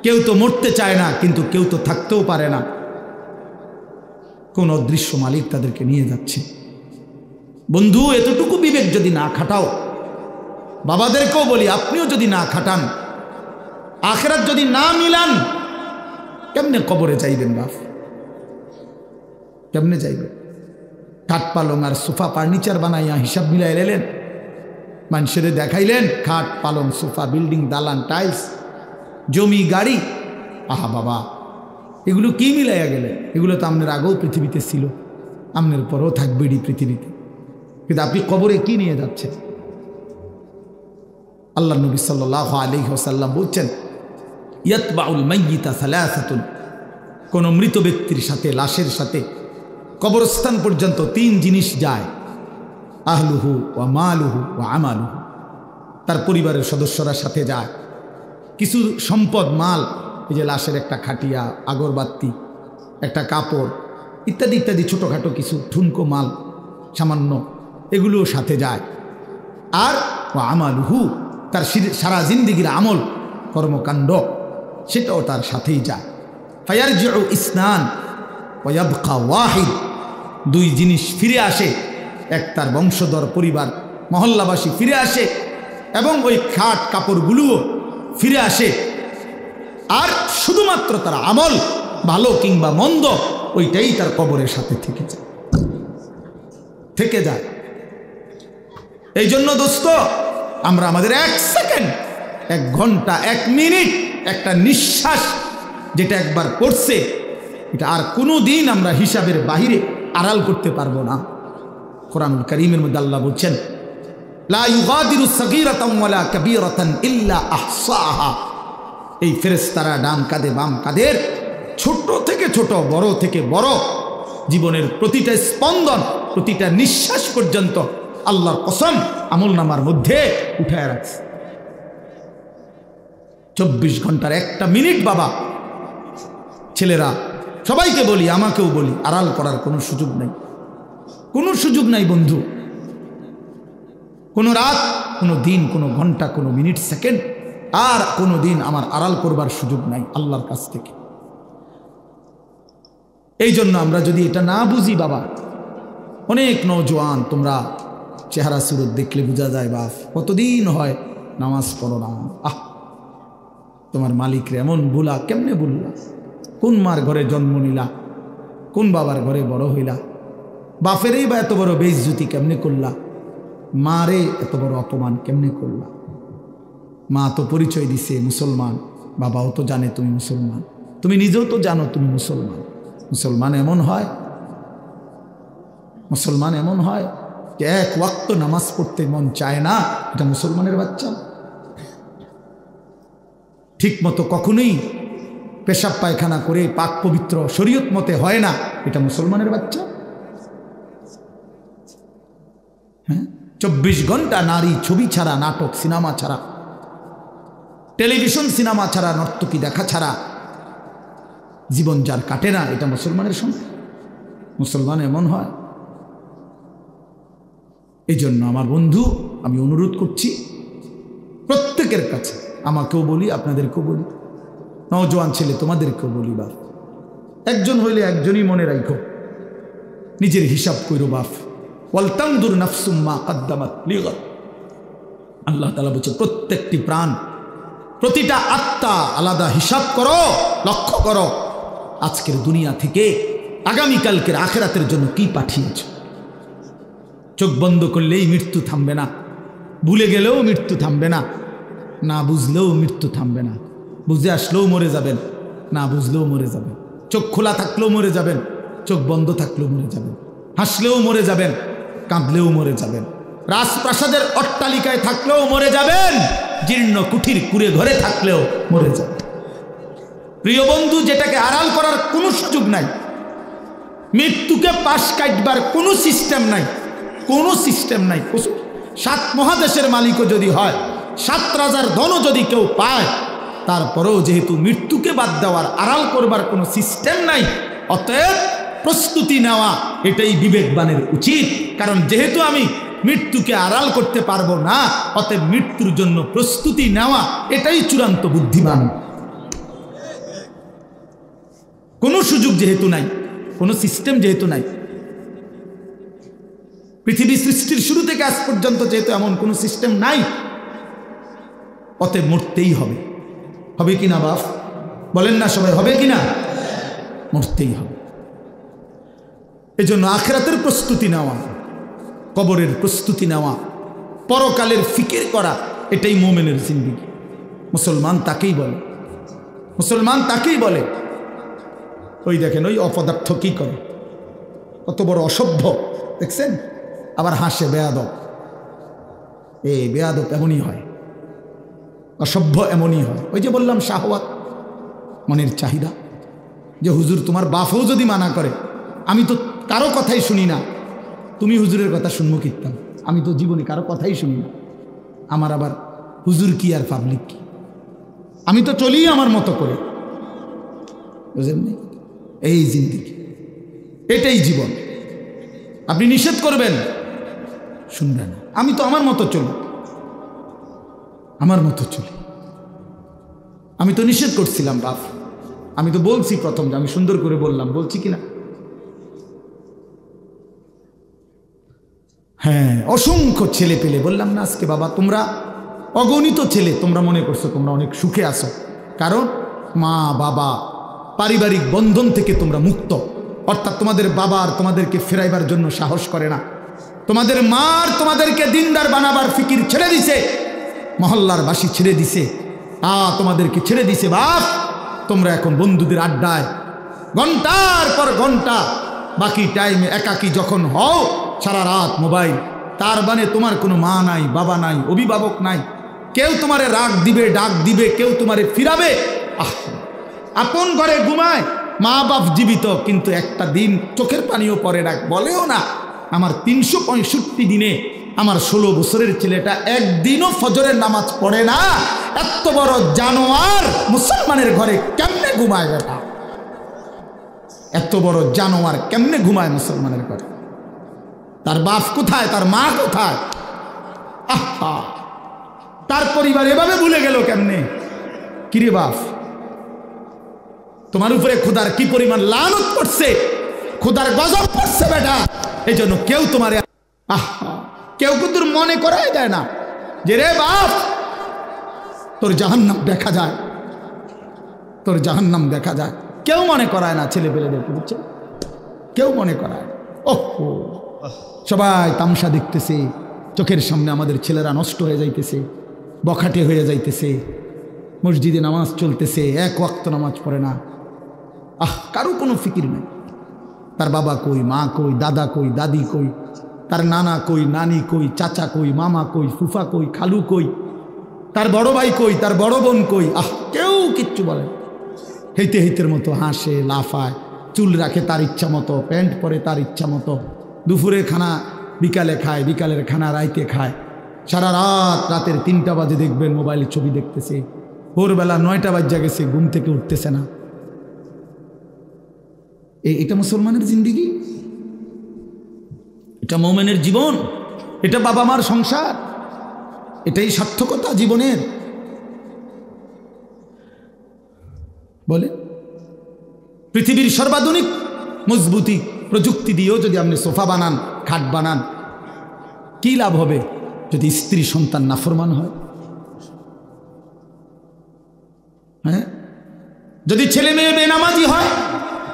কেউ তো মরতে চায় না, কিন্তু কেউ তো থাকতেও পারে না। কোন অদৃশ্য মালিক তাদেরকে নিয়ে যাচ্ছে। বন্ধু, এতটুকু বিবেক যদি না খাটাও, বাবাদেরকেও বলি আপনিও যদি না খাটান, আখিরাত যদি না মিলান, কেমনে কবরে যাইবেন বাপ? কেমনে যাইবেন? খাট পালং আর সোফা ফার্নিচার বানাইয়া হিসাব মিলাই এলেন, মানুষের দেখাইলেন খাট পালং সোফা, বিল্ডিং, দালান, টাইলস, জমি, গাড়ি। আহা বাবা, এগুলো কি মিলাইয়া গেলেন? এগুলো তো আপনার আগেও পৃথিবীতে ছিল, আপনার পরেও থাকবে এই পৃথিবীতে, কিন্তু আপনি কবরে কি নিয়ে যাচ্ছেন? আল্লাহ নবী সাল্লাল্লাহু আলাইহি ওয়াসাল্লাম বলছেন, ইয়াতবাউল মাইয়িতা সালাসাতুন, কোন মৃত ব্যক্তির সাথে, লাশের সাথে কবরস্থান পর্যন্ত 3 জিনিস যায়। আহলুহু ওয়া মালুহু ওয়া আমালুহু, তার পরিবারের সদস্যরা সাথে যায়। কিছু সম্পদ, মাল, এই যে লাশের একটা খাটিয়া, আগরবাতি, একটা কাপড় ইত্যাদি ইত্যাদি, ছোটোখাটো কিছু ঠুনকো মাল সামান্য, এগুলোও সাথে যায়। আর ওয়া আমালুহু, তার সারা জিন্দিগির আমল, কর্মকাণ্ড, সেটাও তার সাথেই যায়। ফায়ারজিউ ইসনান ওয়া ইয়াবকা ওয়াহিদ, 2 জিনিস ফিরে আসে। এক, তার বংশধর, পরিবার, মহল্লাবাসী ফিরে আসে, এবং ওই খাট কাপড়গুলোও ফিরে আসে। আর শুধুমাত্র তার আমল, ভালো কিংবা মন্দ, ওইটাই তার কবরের সাথে থেকে যায়। এই জন্য দোস্ত, আমরা আমাদের 1 সেকেন্ড, 1 ঘন্টা, 1 মিনিট, একটা নিঃশ্বাস যেটা একবার পড়ছে, এটা আর কোনো দিন আমরা হিসাবের বাহিরে আড়াল করতে পারবো না। কোরআনুল কারীমের মধ্যে আল্লাহ বলছেন, লা ইউগাদিরু সাগীরাতান ওয়ালা কাবীরাতান ইল্লা আহসাহা। এই ফেরেশতারা ডান কাঁধে বাম কাঁধের, ছোট থেকে ছোট, বড় থেকে বড়, জীবনের প্রতিটা স্পন্দন, প্রতিটা নিঃশ্বাস পর্যন্ত আল্লাহর কসম আমলনামার মধ্যে উঠায় রাখছে। 24 ঘন্টার 1টা মিনিট বাবা, ছেলেরা, সবাইকে বলি, আমাকেও বলি, আড়াল করার কোনো সুযোগ নাই, কোনো সুযোগ নাই বন্ধু। কোনো রাত, কোনো দিন, কোনো ঘন্টা, কোনো মিনিট, সেকেন্ড, আর কোনো দিন আমার আড়াল করবার সুযোগ নাই আল্লাহর কাছ থেকে। এই জন্য আমরা যদি এটা না বুঝি বাবা, অনেক নওজোয়ান, তোমরা চেহারা সুরত দেখলে বোঝা যায় বাপ, কতদিন হয় নামাজ পড়ো না। তোমার মালিকরে এমন ভুলা, কেমনে ভুললা? কোন মার ঘরে জন্ম নিলা? কোন বাবার ঘরে বড় হইলা? বাপেরই বা এত বড় বেইজ্জতি কেমনে করলা? মারে এত বড় অপমান কেমনে করলা? মা তো পরিচয় দিছে মুসলমান, বাবাও তো জানে তুমি মুসলমান, তুমি নিজেও তো জানো তুমি মুসলমান। মুসলমান এমন হয়, মুসলমান এমন হয় যে 1 ওয়াক্ত নামাজ পড়তে মন চায় না, এটা মুসলমানের বাচ্চা। ঠিক মতো কখনোই পেশাব পায়খানা করে পাক পবিত্র শরীয়ত মতে হয় না, এটা মুসলমানের বাচ্চা। হ্যাঁ, 24 ঘন্টা নারী ছবি ছাড়া, নাটক সিনেমা ছাড়া, টেলিভিশন সিনেমা ছাড়া, নর্তকী দেখা ছাড়া জীবন যার কাটে না, এটা মুসলমানের সঙ্গে? মুসলমান এমন হয়? এই জন্য আমার বন্ধু, আমি অনুরোধ করছি প্রত্যেকের কাছে, আমাকেও বলি, আপনাদেরকেও বলি, নওজোয়ান ছেলে তোমাদেরকেও বলি, বাপ একজন হইলে একজনই মনে রাখো, নিজের হিসাব কইরো বাপ। ওয়ালতানদুর নাফসুম মা কদ্দামাত লিগাদ। আল্লাহ তাআলা বলছে প্রত্যেকটি প্রাণ, প্রতিটা আত্মা আলাদা হিসাব করো, লক্ষ্য করো আজকের দুনিয়া থেকে আগামীকালকের আখিরাতের জন্য কি পাঠিয়েছ। চোখ বন্ধ করলেই মৃত্যু থামবে না, ভুলে গেলেও মৃত্যু থামবে না, না বুঝলেও মৃত্যু থামবে না। বুঝে আসলেও মরে যাবেন, না বুঝলেও মরে যাবেন। চোখ খোলা থাকলেও মরে যাবেন, চোখ বন্ধ থাকলেও মরে যাবেন। হাসলেও মরে যাবেন, কাঁদলেও মরে যাবেন। রাজপ্রাসাদের অট্টালিকায় থাকলেও মরে যাবেন, জীর্ণ কুঠির কুড়ে ঘরে থাকলেও মরে যাবেন। প্রিয় বন্ধু, যেটাকে আড়াল করার কোনো সুযোগ নাই, মৃত্যুকে পাশ কাটবার কোনো সিস্টেম নাই, কোনো সিস্টেম নাই। 7 মহাদেশের মালিকও যদি হয়, 7 রাজার ধনও যদি কেউ পায়, তারপরেও যেহেতু মৃত্যুকে বাদ দেওয়ার, আড়াল করবার কোনো সিস্টেম নাই, অতএব প্রস্তুতি নেওয়া এটাই বিবেকবানের উচিত। কারণ যেহেতু আমি মৃত্যুকে আড়াল করতে পারবো না, অতএব মৃত্যুর জন্য প্রস্তুতি নেওয়া এটাই চূড়ান্ত বুদ্ধিমান। কোনো সুযোগ যেহেতু নাই, কোনো সিস্টেম যেহেতু নাই, পৃথিবী সৃষ্টির শুরু থেকে আজ পর্যন্ত যেহেতু এমন কোনো সিস্টেম নাই, অতএব মরতেই হবে। হবে কিনা বাপ? বলেন না সবাই, হবে কিনা? মরতেই হবে। এজন্য আখিরাতের প্রস্তুতি নেওয়া, কবরের প্রস্তুতি নেওয়া, পরকালের ফিকির করা, এটাই মুমিনের জিন্দেগি। মুসলমান তাকেই বলে, মুসলমান তাকেই বলে। ওই দেখেন ওই অপদার্থ কি করে, কত বড় অসভ্য দেখছেন, আবার হাসে, বেয়াদব। এই বেয়াদব এমনই হয়, অসভ্য এমনই হয়। ওই যে বললাম শাহওয়াত, মনের চাহিদা, যে হুজুর তোমার বাপও যদি মানা করে, আমি তো কারো কথাই শুনি না, তুমি হুজুরের কথা শুনবো কীর্তন, আমি তো জীবনে কারো কথাই শুনি না, আমার আবার হুজুর কি আর পাবলিক কি, আমি তো চলি আমার মতো করে। বুঝলেন? এই জিন্দেগি, এটাই জীবন। আপনি নিষেধ করবেন, শুনবেন না, আমি তো আমার মতো চলি, আমার মতো চলি। আমি তো নিষেধ করছিলাম বাপ, আমি তো বলছি প্রথম যে আমি সুন্দর করে বললাম, বলছি কিনা? হ্যাঁ, অসংখ্য ছেলে পেলে বললাম না আজকে, বাবা তোমরা অগণিত ছেলে, তোমরা মনে করছো তোমরা অনেক সুখে আছো, কারণ মা বাবা পারিবারিক বন্ধন থেকে তোমরা মুক্ত। অর্থাৎ তোমাদের বাবা আর তোমাদেরকে ফেরাইবার জন্য সাহস করে না, তোমাদের মা আর তোমাদেরকে দিনদার বানাবার ফিকির ছেড়ে দিছে, মহল্লার বাসী ছেড়ে দিছে, তোমাদেরকে ছেড়ে দিছে। বাপ, তোমরা এখন বন্ধুদের আড্ডায় ঘন্টার পর ঘন্টা, বাকি টাইমে একাকী যখন হও, সারা রাত মোবাইল। তার মানে তোমার কোনো মা নাই, বাবা নাই, অভিভাবক নাই, কেউ তোমারে রাগ দিবে, ডাক দিবে, কেউ তোমারে ফিরাবে। আপন ঘরে ঘুমায়, মা বাপ জীবিত, কিন্তু একটা দিন চোখের পানিও পড়ে না, বলেও না। আমার 365 দিনে আমার 16 বছরের ছেলেটা একদিনও ফজরের নামাজ পড়ে না। এত বড় জানোয়ার মুসলমানের ঘরে কেমনে ঘুমায় বেটা? এত বড় জানোয়ার কেমনে ঘুমায় মুসলমানের ঘরে? তার বাপ কোথায়? তার মা কোথায়? আহা, তার পরিবার এভাবে ভুলে গেল কেমনে? কিরে বাপ, তোমার উপরে খোদার কি পরিমাণ লানত করছে, খোদার গজব পড়ছে বেটা। এই জন্য কেউ তোমার কেউ কিন্তু মনে করাই দেয় না যে রে বাপ তোর জাহান্নাম দেখা যায়, তোর জাহান্নাম দেখা যায়। কেউ মনে করায় না ছেলে পেলেদেরকে, বুঝছে? কেউ মনে করায়। ওহো, সবাই তামসা দেখতেছে, চোখের সামনে আমাদের ছেলেরা নষ্ট হয়ে যাইতেছে, বখাটে হয়ে যাইতেছে, মসজিদে নামাজ চলতেছে, এক ওয়াক্ত নামাজ পড়ে না। কারো কোনো ফিকির নেই। তার বাবা কই, মা কই, দাদা কই, দাদি কই, তার নানা কই, নানি কই, চাচা কই, মামা কই, ফুফা কই, খালু কই, তার বড় ভাই কই, তার বড় বোন কই। কেউ কিচ্ছু বলে। হেইতে হেইতের মতো হাসে, লাফায়, চুল রাখে তার ইচ্ছা মতো, প্যান্ট পরে তার ইচ্ছা মতো, দুপুরে খানা বিকালে খায়, বিকালের খানা রাইতে খায়, সারা রাত, রাতের 3টা বাজে দেখবেন মোবাইলে ছবি দেখতেছে, ভোরবেলা 9টা বাজে গেছে, ঘুম থেকে উঠতেছে না। এটা মুসলমানের জিন্দিগি? এটা মুমিনের জীবন? এটা বাবা মার সংসার? এটাই সার্থকতা জীবনের? বলে পৃথিবীর সর্বাধুনিক মজবুতি প্রযুক্তি দিয়েও যদি আপনি সোফা বানান, খাট বানান, কি লাভ হবে যদি স্ত্রী সন্তান নাফরমান হয়? হ্যাঁ, যদি ছেলে মেয়ে বেনামাজি হয়,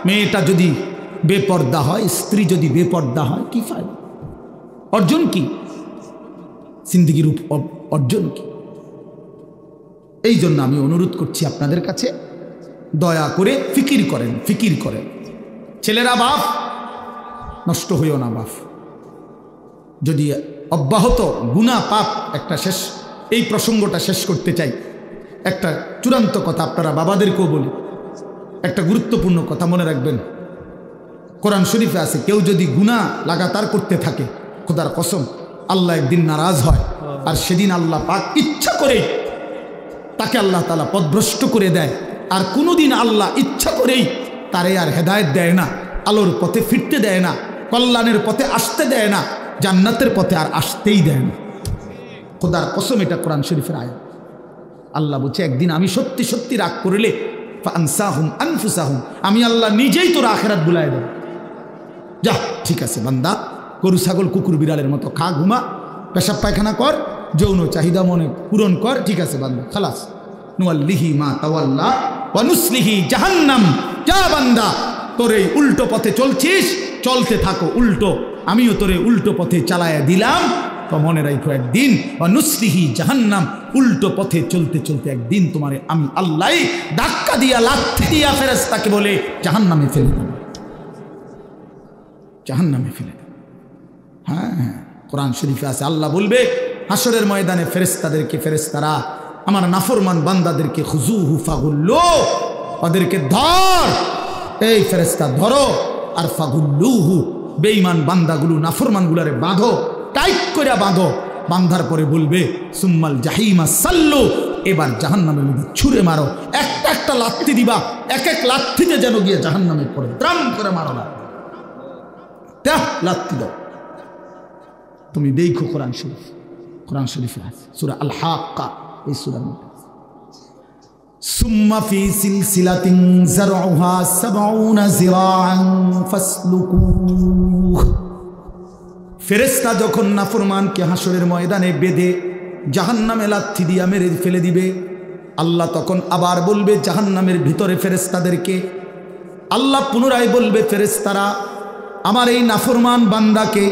মেয়েটা যদি বেপর্দা হয়, স্ত্রী যদি বেপর্দা হয়, কি ফায়দা? অর্জন কি? জিন্দেগির অর্জন কি? এই জন্য আমি অনুরোধ করছি আপনাদের কাছে, দয়া করে ফিকির করেন, ফিকির করেন। ছেলেরা বাপ, নষ্ট হইও না বাপ। যদি অব্যাহত গুনাহ পাপ একটা শেষ, এই প্রসঙ্গটা শেষ করতে চাই। একটা চূড়ান্ত কথা আপনারা বাবাদেরকেও বলি, একটা গুরুত্বপূর্ণ কথা মনে রাখবেন। কোরআন শরীফে আছে, কেউ যদি গুনাহ লাগাতার করতে থাকে, খোদার কসম আল্লাহ একদিন নারাজ হয়, আর সেদিন আল্লাহ পাক ইচ্ছা করে তাকে আল্লাহ তাআলা পথভ্রষ্ট করে দেয়। আর কোনোদিন আল্লাহ ইচ্ছা করেই তারে আর হেদায়েত দেয় না, আলোর পথে ফিরতে দেয় না, কল্যাণের পথে আসতে দেয় না, জান্নাতের পথে আর আসতেই দেয় না। খোদার কসম, এটা কোরআন শরীফের আয়াত। আল্লাহ বলছে, একদিন আমি সত্যি সত্যি রাগ করলে ফানসাহুম আনফুসাহুম, আমি আল্লাহ নিজেই তোর আখিরাত ভুলায় দেব। যা, ঠিক আছে বান্দা, গরু ছাগল কুকুর বিড়ালের মতো খা, ঘুমা, পেশাব পায়খানা কর, যৌন চাহিদা মনে পূরণ কর, ঠিক আছে বান্দা, খালাস। নুয়াল্লিহি মা তাওয়াল্লা ওয়া নুসলিহি জাহান্নাম। যা বান্দা, তোর এই উল্টো পথে চলছিস, চলতে থাকো উল্টো, আমিও তোরে উল্টো পথে চালায়া দিলাম। তো মনে রাখো, একদিন ওয়া নুসলিহি জাহান্নাম, উল্টো পথে চলতে চলতে একদিন তোমারে আমি আল্লাহ ধাক্কা দিয়া, লাথি দিয়া ফেরেশতাকে বলে জাহান্নামে ফেলে দেব, জাহান্নামে ফেলে দেব। হ্যাঁ, কোরআন শরীফে আছে, আল্লাহ বলবে হাসরের ময়দানে ফেরেশতাদেরকে, ফেরেশতারা আমার নাফরমান বান্দাদেরকে খুজুহু ফাগুল্লু, ওদেরকে ধর, এই ফেরেশতা ধরো, আর ফাগুল্লুহু, বেঈমান বান্দাগুলো নাফরমানগুলারে বাঁধো, টাইট করে বাঁধো। বাঁধার পরে বলবে সুম্মাল জাহিমা সাল্লু, এবার জাহান্নামের মধ্যে ছুঁড়ে মারো, একটা একটা লাথি দিবা, এক এক লাথিতে যেন গিয়ে জাহান্নামে পড়ে, দ্রাম করে মারো না, লাথি দাও। তুমি দেখো কোরআন শরীফ, কোরআন শরীফে আছে সূরা আল হাক্কা, এই সূরার মধ্যে সুম্মা ফি সিলসিলাতিন যারউহা ৭০ যিরাআন ফাসলুকুহ। ফেরেশতা যখন নাফরমানকে হাসরের ময়দানে বেঁধে জাহান্নামে লাথি দিয়া মেরে ফেলে দিবে, আল্লাহ তখন আবার বলবে জাহান্নামের ভিতরে ফেরেশতাদেরকে, আল্লাহ পুনরায় বলবে ফেরেশতারা আমার এই নাফরমান বান্দাকে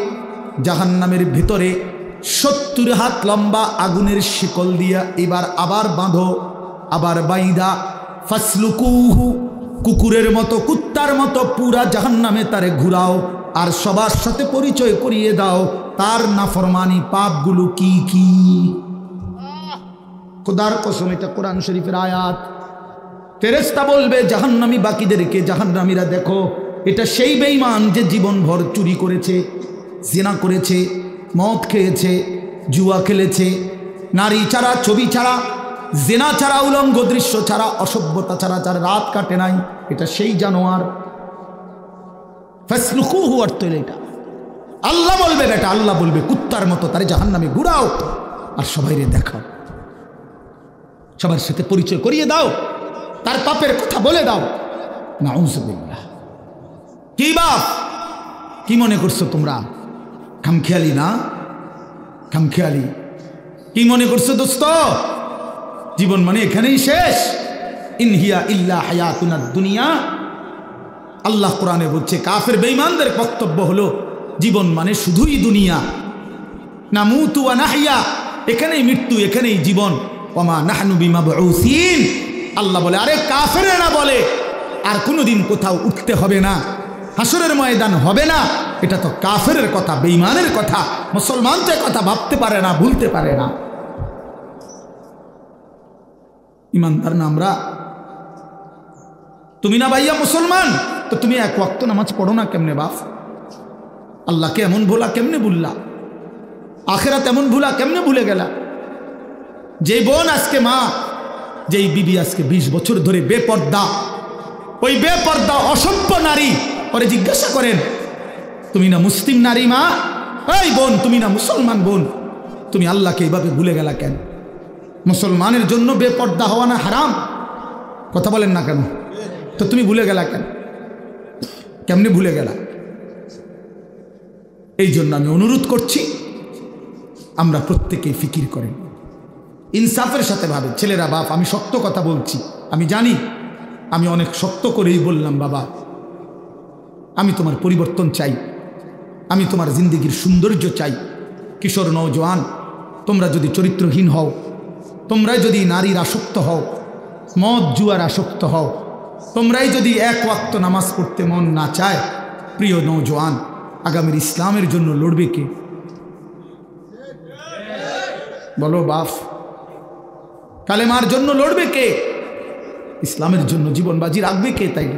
জাহান্নামের ভিতরে ৭০ হাত লম্বা আগুনের শিকল দিয়া এবার আবার বাঁধো, আবার বাইদা ফাসলুকুহু, কুকুরের মতো, কুত্তার মতো পুরা জাহান্নামে তারে ঘুরাও, আর সবার সাথে পরিচয় করিয়ে দাও তার নাফরমানি পাপগুলো কি কি। খোদার কসম, এটা কোরআন শরীফের আয়াত। ফেরেশতা বলবে জাহান্নামী বাকিদেরকে, জাহান্নামীরা দেখো, এটা সেই বেঈমান যে জীবনভর চুরি করেছে, জিনা করেছে, মদ খেয়েছে, জুয়া খেলেছে, নারী ছাড়া, ছবি ছাড়া, জিনা ছাড়া, উলঙ্গ দৃশ্য ছাড়া, অসভ্যতা ছাড়া যার রাত কাটে নাই, এটা সেই জানোয়ার। ফাসলুকুহু অর্থ এটা আল্লাহ বলবে, বেটা আল্লাহ বলবে কুত্তার মতো তারে জাহান্নামে ঘুরাও, আর সবাইরে দেখাও, সবার সাথে পরিচয় করিয়ে দাও, তার পাপের কথা বলে দাও। নাউযুবিল্লাহ। কি বাপ, কি মনে করছো তোমরা? খামখেয়ালি না? খামখেয়ালি কি মনে করছো দোস্ত? জীবন মানে এখানেই শেষ? ইনহিয়া ইল্লা হায়াতুনাদ দুনিয়া। আল্লাহ কোরআনে বলছে, কাফের বেঈমানদের বক্তব্য হলো জীবন মানে শুধুই দুনিয়া, নামুতু ওয়া নাহইয়া, এখানেই মৃত্যু, এখানেই জীবন, ওমা নাহনু বিমাবউসিন। আল্লাহ বলে, আরে কাফেরেরা বলে আর কোনোদিন কোথাও উঠতে হবে না, হাসরের ময়দান হবে না, এটা তো কাফেরের কথা, বেঈমানের কথা, মুসলমান তো কথা ভাবতে পারে না, ভুলতে পারে না। ইমানদার না আমরা? তুমি না ভাইয়া মুসলমান, তো তুমি এক ওয়াক্ত নামাজ পড়ো না কেমনে বাপ? আল্লাহকে এমন ভোলা কেমনে ভুললা, আখেরাত এমন ভুলা কেমনে ভুলে গেলা। যেই বোন আজকে মা, যেই বিবি আজকে 20 বছর ধরে বেপর্দা, ওই বেপর্দা অসভ্য নারী, ওরে জিজ্ঞাসা করেন তুমি না মুসলিম নারী মা, এই বোন তুমি না মুসলমান বোন, তুমি আল্লাহকে এইভাবে ভুলে গেলা কেন? মুসলমানের জন্য বেপর্দা হওয়া না হারাম? কথা বলেন না কেন? তো তুমি ভুলে গেলা কেন? কেমনে ভুলে গেলা? এই জন্য আমি অনুরোধ করছি আমরা প্রত্যেকেই ফিকির করেন, ইনসাফের সাথে ভাবে। ছেলেরা বাপ, আমি সত্য কথা বলছি, আমি জানি আমি অনেক সত্য করেই বললাম বাবা, আমি তোমার পরিবর্তন চাই, আমি তোমার জিন্দেগির সৌন্দর্য চাই। কিশোর নওজোয়ান, তোমরা যদি চরিত্রহীন হও, তোমরাই যদি নারীর আসক্ত হও, মদ জুয়ার আসক্ত হও, তোমরাই যদি এক ওয়াক্ত নামাজ পড়তে মন না চায়, প্রিয় নওজোয়ান, আগামীর ইসলামের জন্য লড়বে কে? বলো বাপ, কালেমার জন্য লড়বে কে? ইসলামের জন্য জীবন বাজি রাখবে কে? তাই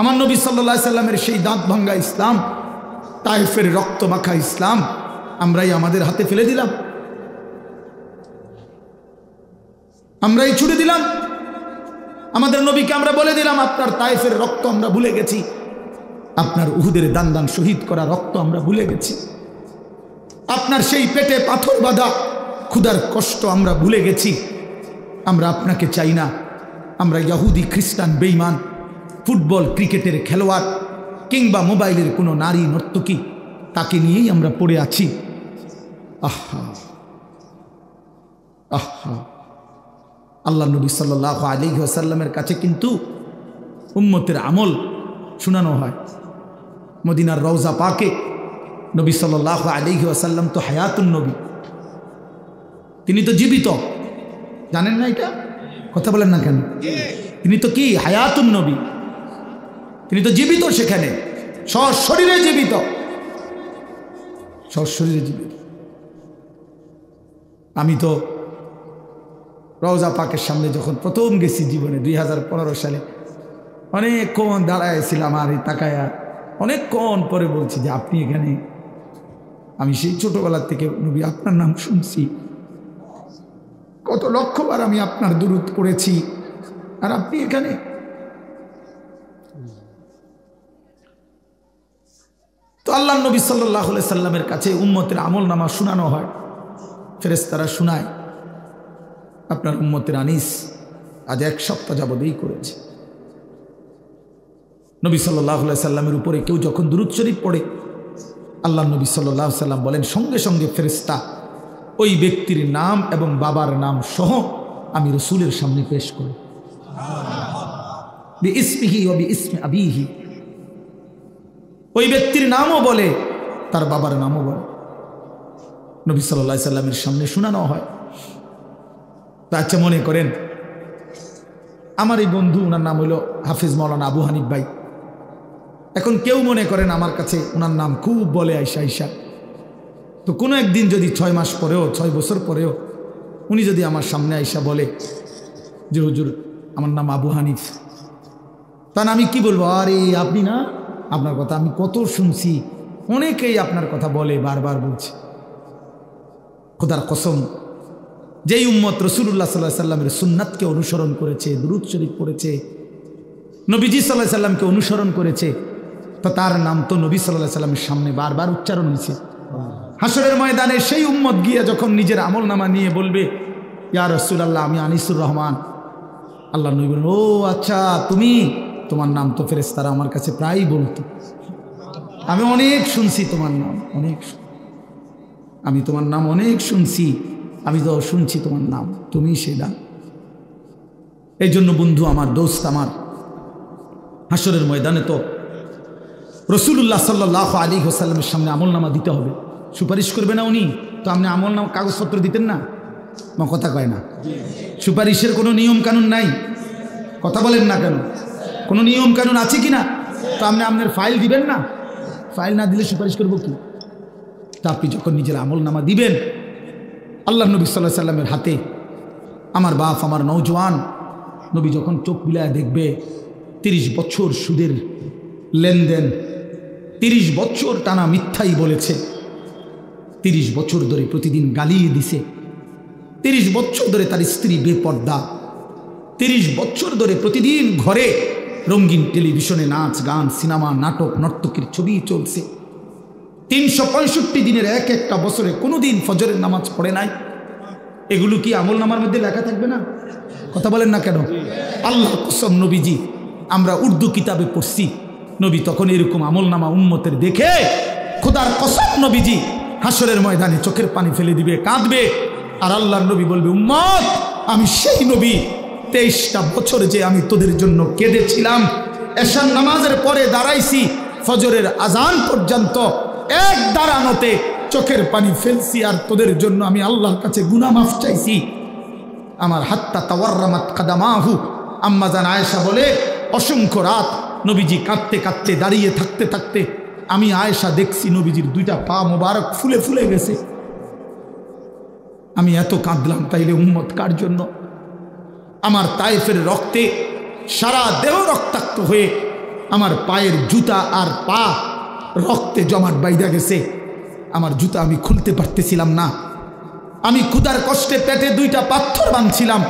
আমার নবী সাল্লাল্লাহু আলাইহি সাল্লামের সেই দাঁত ভাঙ্গা ইসলাম, তায়েফের রক্ত মাখা ইসলাম আমরাই আমাদের হাতে ফেলে দিলাম, আমরাই ছুড়ে দিলাম। আমাদের নবীকে আমরা বলে দিলাম আপনার তায়েফের রক্ত আমরা ভুলে গেছি, আপনার উহুদের দান দান শহীদ করা রক্ত আমরা ভুলে গেছি, আপনার সেই পেটে পাথর বাঁধা ক্ষুধার কষ্ট আমরা ভুলে গেছি। আমরা আপনাকে চাই না, আমরা ইহুদি খ্রিস্টান বেঈমান ফুটবল ক্রিকেটের খেলোয়াড় কিংবা মোবাইলের কোনো নারী নর্তকী তাকে নিয়েই আমরা পড়ে আছি। আহা আহা, আল্লাহ নবী সাল্লাল্লাহু আলাইহি ওয়াসাল্লামের কাছে কিন্তু উম্মতের আমল শোনানো হয়। মদিনার রওজা পাকে নবী সাল্লাল্লাহু আলাইহি ওয়াসাল্লাম তো হায়াতুন নবী, তিনি তো জীবিত, জানেন না এটা? কথা বলেন না কেন? তিনি তো কি হায়াতুন নবী, তিনি তো জীবিত, সেখানে সশরীরে জীবিত, সশরীরে জীবিত। আমি তো রওজা পাকের সামনে যখন প্রথম গেছি জীবনে 2015 সালে, অনেকক্ষণ দাঁড়াইছিলাম আর এই তাকায়া অনেকক্ষণ পরে বলছি যে আপনি এখানে? আমি সেই ছোটবেলার থেকে নবী আপনার নাম শুনছি, কত লক্ষবার আমি আপনার দুরূদ পড়েছি, আর আপনি এখানে? তো আল্লাহ নবী সাল্লাল্লাহু আলাইহি সাল্লামের কাছে উম্মতের আমল নামা শোনানো হয়, ফেরেশতারা শোনায়। আপনার উম্মতের আনিস আজ 1 সপ্তাহ যাবতই করেছে। নবী সাল্লাল্লাহু আলাইহি সাল্লামের উপরে কেউ যখন দুরূদ শরীফ পড়ে, আল্লাহ নবী সাল্লাল্লাহু আলাইহি সাল্লাম বলেন সঙ্গে সঙ্গে ফেরেশতা ওই ব্যক্তির নাম এবং বাবার নাম সহ আমি রাসূলের সামনে পেশ করি, বিইসমিহি ওয়া বিইসমি আবিহি। ওই ব্যক্তির নামও বলে, তার বাবার নামও বলে, নবী সাল্লাল্লাহু আলাইহি সাল্লামের সামনে শোনানো হয়। তা আচ্ছা, মনে করেন আমার এই বন্ধু, ওনার নাম হলো হাফিজ মাওলানা আবু হানিফ ভাই। এখন কেউ মনে করেন আমার কাছে ওনার নাম খুব বলে আইসা আইসা, তো কোনো একদিন যদি 6 মাস পরেও 6 বছর পরেও উনি যদি আমার সামনে আইসা বলে যে হুজুর আমার নাম আবু হানিফ, তখন আমি কি বলবো? আরে আপনি না, আপনার কথা আমি কত শুনছি, অনেকেই আপনার কথা বলে, বারবার বলছে। খোদার কসম, যেই উম্মত রাসূলুল্লাহ সাল্লাল্লাহু আলাইহি সাল্লামের সুন্নাতকে অনুসরণ করেছে, দুরূদ শরীফ পড়েছে, নবীজি সাল্লাল্লাহু আলাইহি সাল্লামকে অনুসরণ করেছে, তো তার নাম তো নবী সাল্লাল্লাহু আলাইহি সাল্লামের সামনে বারবার উচ্চারণ হয়েছে। হাসরের ময়দানে সেই উম্মত গিয়ে যখন নিজের আমল নামা নিয়ে বলবে ইয়া রাসূলুল্লাহ আমি আনিসুর রহমান, আল্লাহ নবী বলেন ও আচ্ছা তুমি, তোমার নাম তো ফেরেশতারা আমার কাছে প্রায়ই বলতো, আমি অনেক শুনছি তোমার নাম, আমি তোমার নাম অনেক শুনছি, আমি তো শুনছি তোমার নাম, তুমি সেটা। এই জন্য বন্ধু আমার, দোস্ত আমার, হাসরের ময়দানে তো রাসূলুল্লাহ সাল্লাল্লাহু আলাইহি ওয়াসাল্লামের সামনে আমল নামা দিতে হবে। সুপারিশ করবে না উনি? তো আপনি আমল নামা কাগজপত্র দিতেন না? কথা কয় না? সুপারিশের কোনো নিয়ম কানুন নাই? কথা বলেন না কেন? কোনো নিয়ম কানুন আছে কি না? তো আপনি আপনার ফাইল দিবেন না? ফাইল না দিলে সুপারিশ করবো কি? তা আপনি যখন নিজের আমল নামা দিবেন, আল্লাহ নবী সাল্লাল্লাহু আলাইহি সাল্লামের হাতে, আমার বাপ, আমার নওজোয়ান, নবী যখন চোখ বিলায় দেখবে 30 বছর সুদের লেনদেন, 30 বছর টানা মিথ্যাই বলেছে, 30 বছর ধরে প্রতিদিন গালিয়ে দিছে, 30 বছর ধরে তার স্ত্রী বেপর্দা, 30 বছর ধরে প্রতিদিন ঘরে রঙিন টেলিভিশনে নাচ গান সিনেমা নাটক নর্তকীর ছবি চলছে, 365 দিনের এক একটা বছরে কোনোদিন ফজরের নামাজ পড়ে নাই। এগুলো কি আমল নামার মধ্যে লেখা থাকবে না? কথা বলেন না কেন? আল্লাহর কসম নবীজি, আমরা উর্দু কিতাবে পড়ছি, নবী তখন এরকম আমল নামা উম্মতের দেখে খোদার কসম নবীজি হাসরের ময়দানে চোখের পানি ফেলে দিবে, কাঁদবে। আর আল্লাহর নবী বলবে, উম্মত আমি সেই নবী, 23টা বছর যে আমি তোদের জন্য কেঁদেছিলাম, এশার নামাজের পরে দাঁড়াইছি ফজরের আজান পর্যন্ত এক দাঁড়ানোতে চোখের পানি ফেলছি, আর তোদের জন্য আমি আল্লাহর কাছে গুনাহ মাফ চাইছি। আমার হাত্তা তাওয়াররামাত কাদামাহু, আম্মা জান আয়েশা বলে অসংখ্য রাত নবীজি কাঁদতে কাঁদতে দাঁড়িয়ে থাকতে থাকতে আমি আয়েশা দেখছি নবীজির 2টা পা মোবারক ফুলে ফুলে গেছে। আমি এত কাঁদলাম, তাইলে উম্মত কার জন্য? আমার তায়েফের রক্তে সারা দেহ রক্তাক্ত হয়ে আমার পায়ের জুতা আর পা রক্তে জমাট বাইধা গেছে। আমার জুতা আমি খুলতে পারতেছিলাম না, আমি ক্ষুধার কষ্টে পেটে 2টা পাথর বাঁধছিলাম।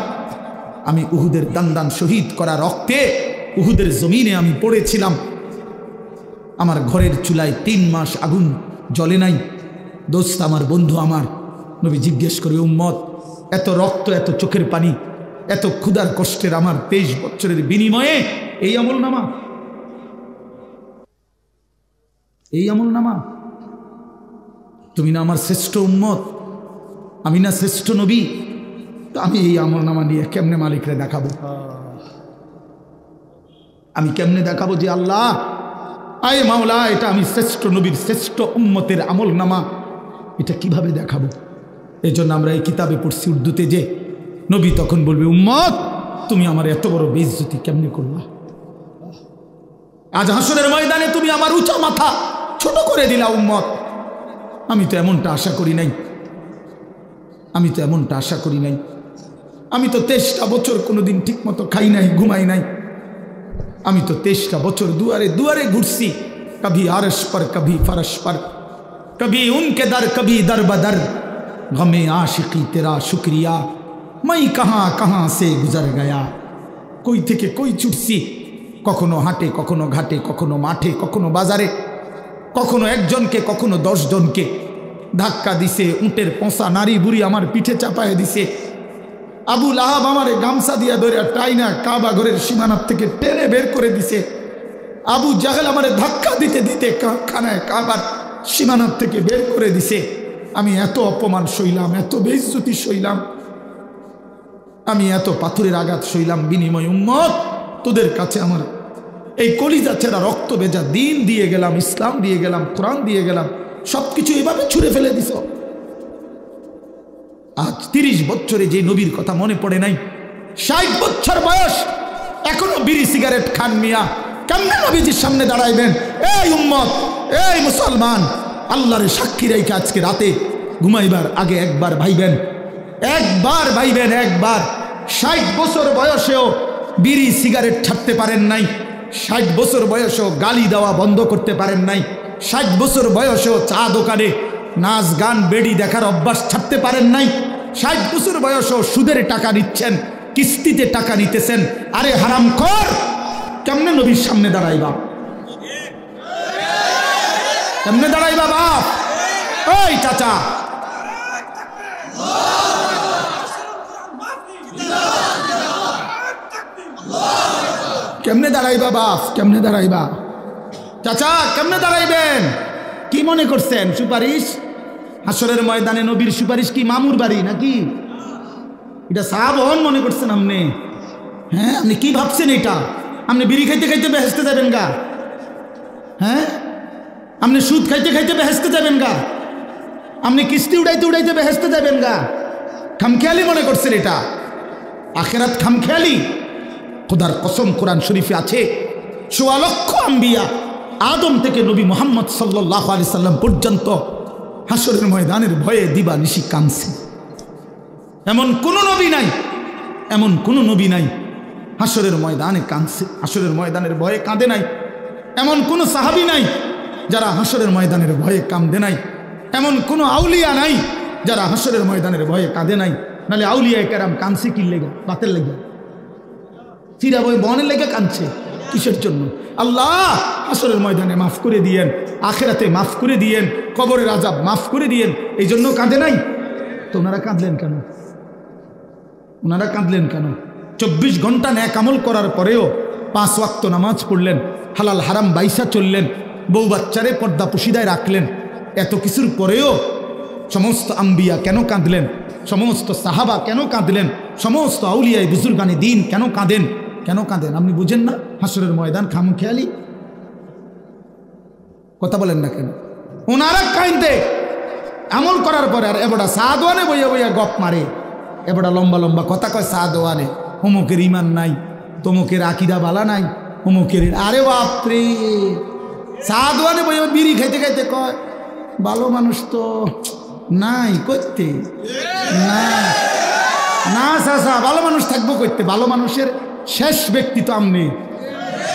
আমি উহুদের দান শহীদ করা রক্তে উহুদের জমিনে আমি পড়েছিলাম। আমার ঘরের চুলায় 3 মাস আগুন জ্বলে নাই। দোস্ত আমার, বন্ধু আমার, নবী জিজ্ঞেস করে, উম্মত এত রক্ত, এত চোখের পানি, এত ক্ষুধার কষ্টের আমার 23 বছরের বিনিময়ে এই আমল নামা, এই আমল নামা? তুমি না আমার শ্রেষ্ঠ উম্মত, আমি না শ্রেষ্ঠ নবী? তো আমি এই আমল নামা নিয়ে কেমনে মালিকরে দেখাবো? আমি কেমনে দেখাবো যে আল্লাহ আয় মাওলা, এটা আমি শ্রেষ্ঠ নবীর শ্রেষ্ঠ উম্মতের আমল নামা, এটা কিভাবে দেখাবো? এই জন্য আমরা এই কিতাবে পড়ছি উর্দুতে যে নবী তখন বলবে, উম্মত তুমি আমার এত বড় বেইজ্জতি কেমনে করলা? আজ হাসরের ময়দানে তুমি আমার উঁচা মাথা ছোট করে দিলা উম্মত। আমি তো এমনটা আশা করি নাই, আমি তো এমনটা আশা করি নাই। আমি তো 23টা বছর কোনোদিন ঠিক মতো খাই নাই, ঘুমাই নাই। আমি তো 23টা বছর দুয়ারে দুয়ারে ঘুরছি, কभी আরশ पर कभी फरश पर, कभी उनके दर कभी दर बदर, गमे आशिकी तेरा शुक्रिया मैं कहाँ कहाँ से गुजर गया। কই থেকে কই ছুটছি, কখনো হাটে, কখনো ঘাটে, কখনো মাঠে, কখনো বাজারে, কখনো একজনকে, কখনো 10 জনকে ধাক্কা দিছে। উটের পোঁসা নারী বুড়ি আমার পিঠে চাপায় দিছে। আবু লাহাব আমারে গামছা দিয়া ধরে টাইনা কাবা ঘরের সীমানার থেকে টেনে বের করে দিছে। আবু জাহেল আমারে ধাক্কা দিতে দিতে খানায় কাবার সীমানার থেকে বের করে দিছে। আমি এত অপমান সইলাম, এত বেইজ্জতি সইলাম, আমি এত পাথরের আঘাত সইলাম, বিনিময় উম্মত তোদের কাছে আমার এই কলিজা ছেঁড়া রক্ত ভেজা দিন দিয়ে গেলাম, ইসলাম দিয়ে গেলাম, কোরআন দিয়ে গেলাম, সবকিছু এভাবে ছুঁড়ে ফেলে দিছ। আজ 30 বছরে যে নবীর কথা মনে পড়ে নাই, 60 বছর বয়স এখনো বিড়ি সিগারেট খান মিয়া, কেমনে নবীজির সামনে দাঁড়াইবেন? এই উম্মত, এই মুসলমান, আল্লাহরে সাক্ষী রেখে আজকে রাতে ঘুমাইবার আগে একবার ভাইবেন, একবার ভাইবেন, একবার। 60 বছর বয়সেও বিড়ি সিগারেট ছাড়তে পারেন নাই, 60 বছর বয়সেও গালি দেওয়া বন্ধ করতে পারেন নাই, 60 বছর বয়সেও চা দোকানে নাচ গান বেড়ি দেখার অভ্যাস ছাড়তে পারেন নাই, 60 বছর বয়সেও সুদের টাকা নিচ্ছেন, কিস্তিতে টাকা নিতেছেন। আরে হারামখোর, কেমনে নবীর সামনে দাঁড়াইবা? কেমনে দাঁড়াইবা বাপ? ওই চাচা, কেমনে দাঁড়াইবা বাপ? কেমনে দাঁড়াইবা? চাচা কেমনে দাঁড়াইবেন? কি মনে করছেন সুপারিশ? হাসরের ময়দানে নবীর সুপারিশ কি মামুর বাড়ি নাকি? এটা সাহাবন মনে করছেন আপনি? হ্যাঁ, আপনি কি ভাবছেন এটা? আপনি বিড়ি খাইতে খাইতে বেহেশতে যাবেন গা? হ্যাঁ, আপনি সুদ খাইতে খাইতে বেহেশতে যাবেন গা? আপনি কিস্তি উড়াইতে উড়াইতে বেহেশতে যাবেন গা? খামখেয়ালি মনে করছেন এটা? আখেরাত খামখেয়ালি? খোদার কসম, কোরআন শরীফে আছে ১৪ লক্ষ আম্বিয়া আদম থেকে নবী মুহাম্মদ সাল্লাল্লাহু আলাইহি সাল্লাম পর্যন্ত হাসরের ময়দানের ভয়ে দিবা নিশি কাঁদছে। এমন কোন নবী নাই, এমন কোন নবী নাই হাসরের ময়দানে কাঁদছে, হাসরের ময়দানের ভয়ে কাঁদে নাই। এমন কোন সাহাবী নাই যারা হাসরের ময়দানের ভয়ে কাঁদে নাই। এমন কোনো আউলিয়া নাই যারা হাসরের ময়দানের ভয়ে কাঁদে নাই। নাহলে আউলিয়া কেরাম কাঁদছে কি লেগে? বাতের লেগে, চিরা বই বনের লেগে কাঁদছে কিসের জন্য? আল্লাহ হাসরের ময়দানে মাফ করে দিয়েন, আখেরাতে মাফ করে দিয়েন, কবরের আযাব মাফ করে দিয়েন, এই জন্য কাঁদে নাই। তো ওনারা কাঁদলেন কেন? ওনারা কাঁদলেন কেন? 24 ঘন্টা নেক আমল করার পরেও 5 ওয়াক্ত নামাজ পড়লেন, হালাল হারাম বাইসা চললেন, বউ বাচ্চারে পর্দা পুশিদায় রাখলেন। এত কিছুর পরেও সমস্ত আম্বিয়া কেন কাঁদলেন? সমস্ত সাহাবা কেন কাঁদলেন? সমস্ত আউলিয়ায়ে বুজুর্গানে দ্বীন কেন কাঁদেন? কেন কাঁদেন আপনি বুঝেন না? হাসরের ময়দান খামখেয়ালি কথা বলেন না কেন? ওনারা কাঁদে আমল করার পরে আর এবড়া সাদওয়ানে বইয়া বইয়া গপ মারে, এবড়া লম্বা লম্বা কথা কয় সাদওয়ানে, অমুকের ইমান নাই, তমুকের আকিদা বালা নাই, অমুকের। আরে বাপরে, সাদওয়ানে বইয়া বিড়ি খাইতে খাইতে কয় ভালো মানুষ তো নাই করতে না না চাচা, ভালো মানুষ থাকবো করতে। ভালো মানুষের শেষ ব্যক্তি তো আমনি,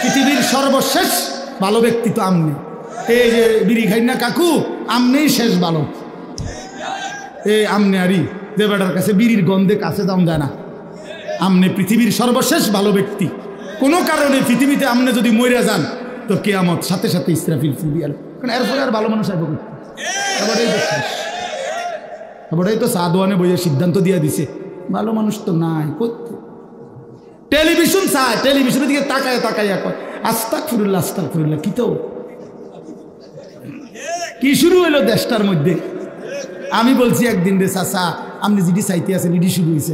পৃথিবীর সর্বশেষ ভালো ব্যক্তি তো আমনি। এই যে বিড়ি খাই না কাকু, আমনেই শেষ ভালো। এই আমনে আরি যে বেটার কাছে বিড়ির গন্ধে কাছে দাম যায় না, আমনে পৃথিবীর সর্বশেষ ভালো ব্যক্তি। কোনো কারণে পৃথিবীতে আমনে যদি মরে যান তো কিয়ামত সাথে সাথে ইসরাফিল ফুদিয়াল, কারণ এরপরে আর ভালো মানুষ আসবে করতে। এবারেই তো শেষ, এবারেই তো সাদওয়ানে বইয়ে সিদ্ধান্ত দিয়ে দিছে ভালো মানুষ তো নাই করতে। টেলিভিশন চায়, টেলিভিশনের দিকে তাকায় তাকাইয়া কয় আস্তাগফিরুল্লাহ আস্তাগফিরুল্লাহ। কি তো কি শুরু হইলো দেশটার মধ্যে? আমি বলছি একদিন রে চাচা আপনি যেটি চাইতে আছেন এটি শুরু হয়েছে।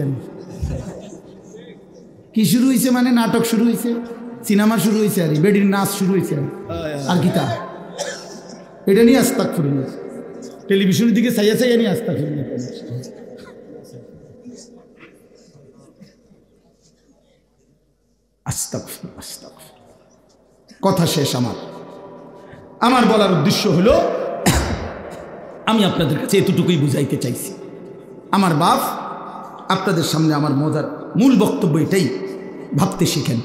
কি শুরু হয়েছে মানে? নাটক শুরু হয়েছে, সিনেমা শুরু হয়েছে, আর বেডির নাচ শুরু হয়েছে, আর কি তা এটা নিয়ে আস্তাগফিরুল্লাহ। টেলিভিশনের দিকে চাইয়া চাইয়া নিয়ে আস্তাগফিরুল্লাহ। আস্তাগফিরুল্লাহ আস্তাগফিরুল্লাহ। কথা শেষ। আমার বলার উদ্দেশ্য হলো আমি আপনাদের কাছে এতটুকুই বুঝাইতে চাইছি। আমার বাপ আপনাদের সামনে আমার মজার মূল বক্তব্য এটাই, ভাবতে শিখেন।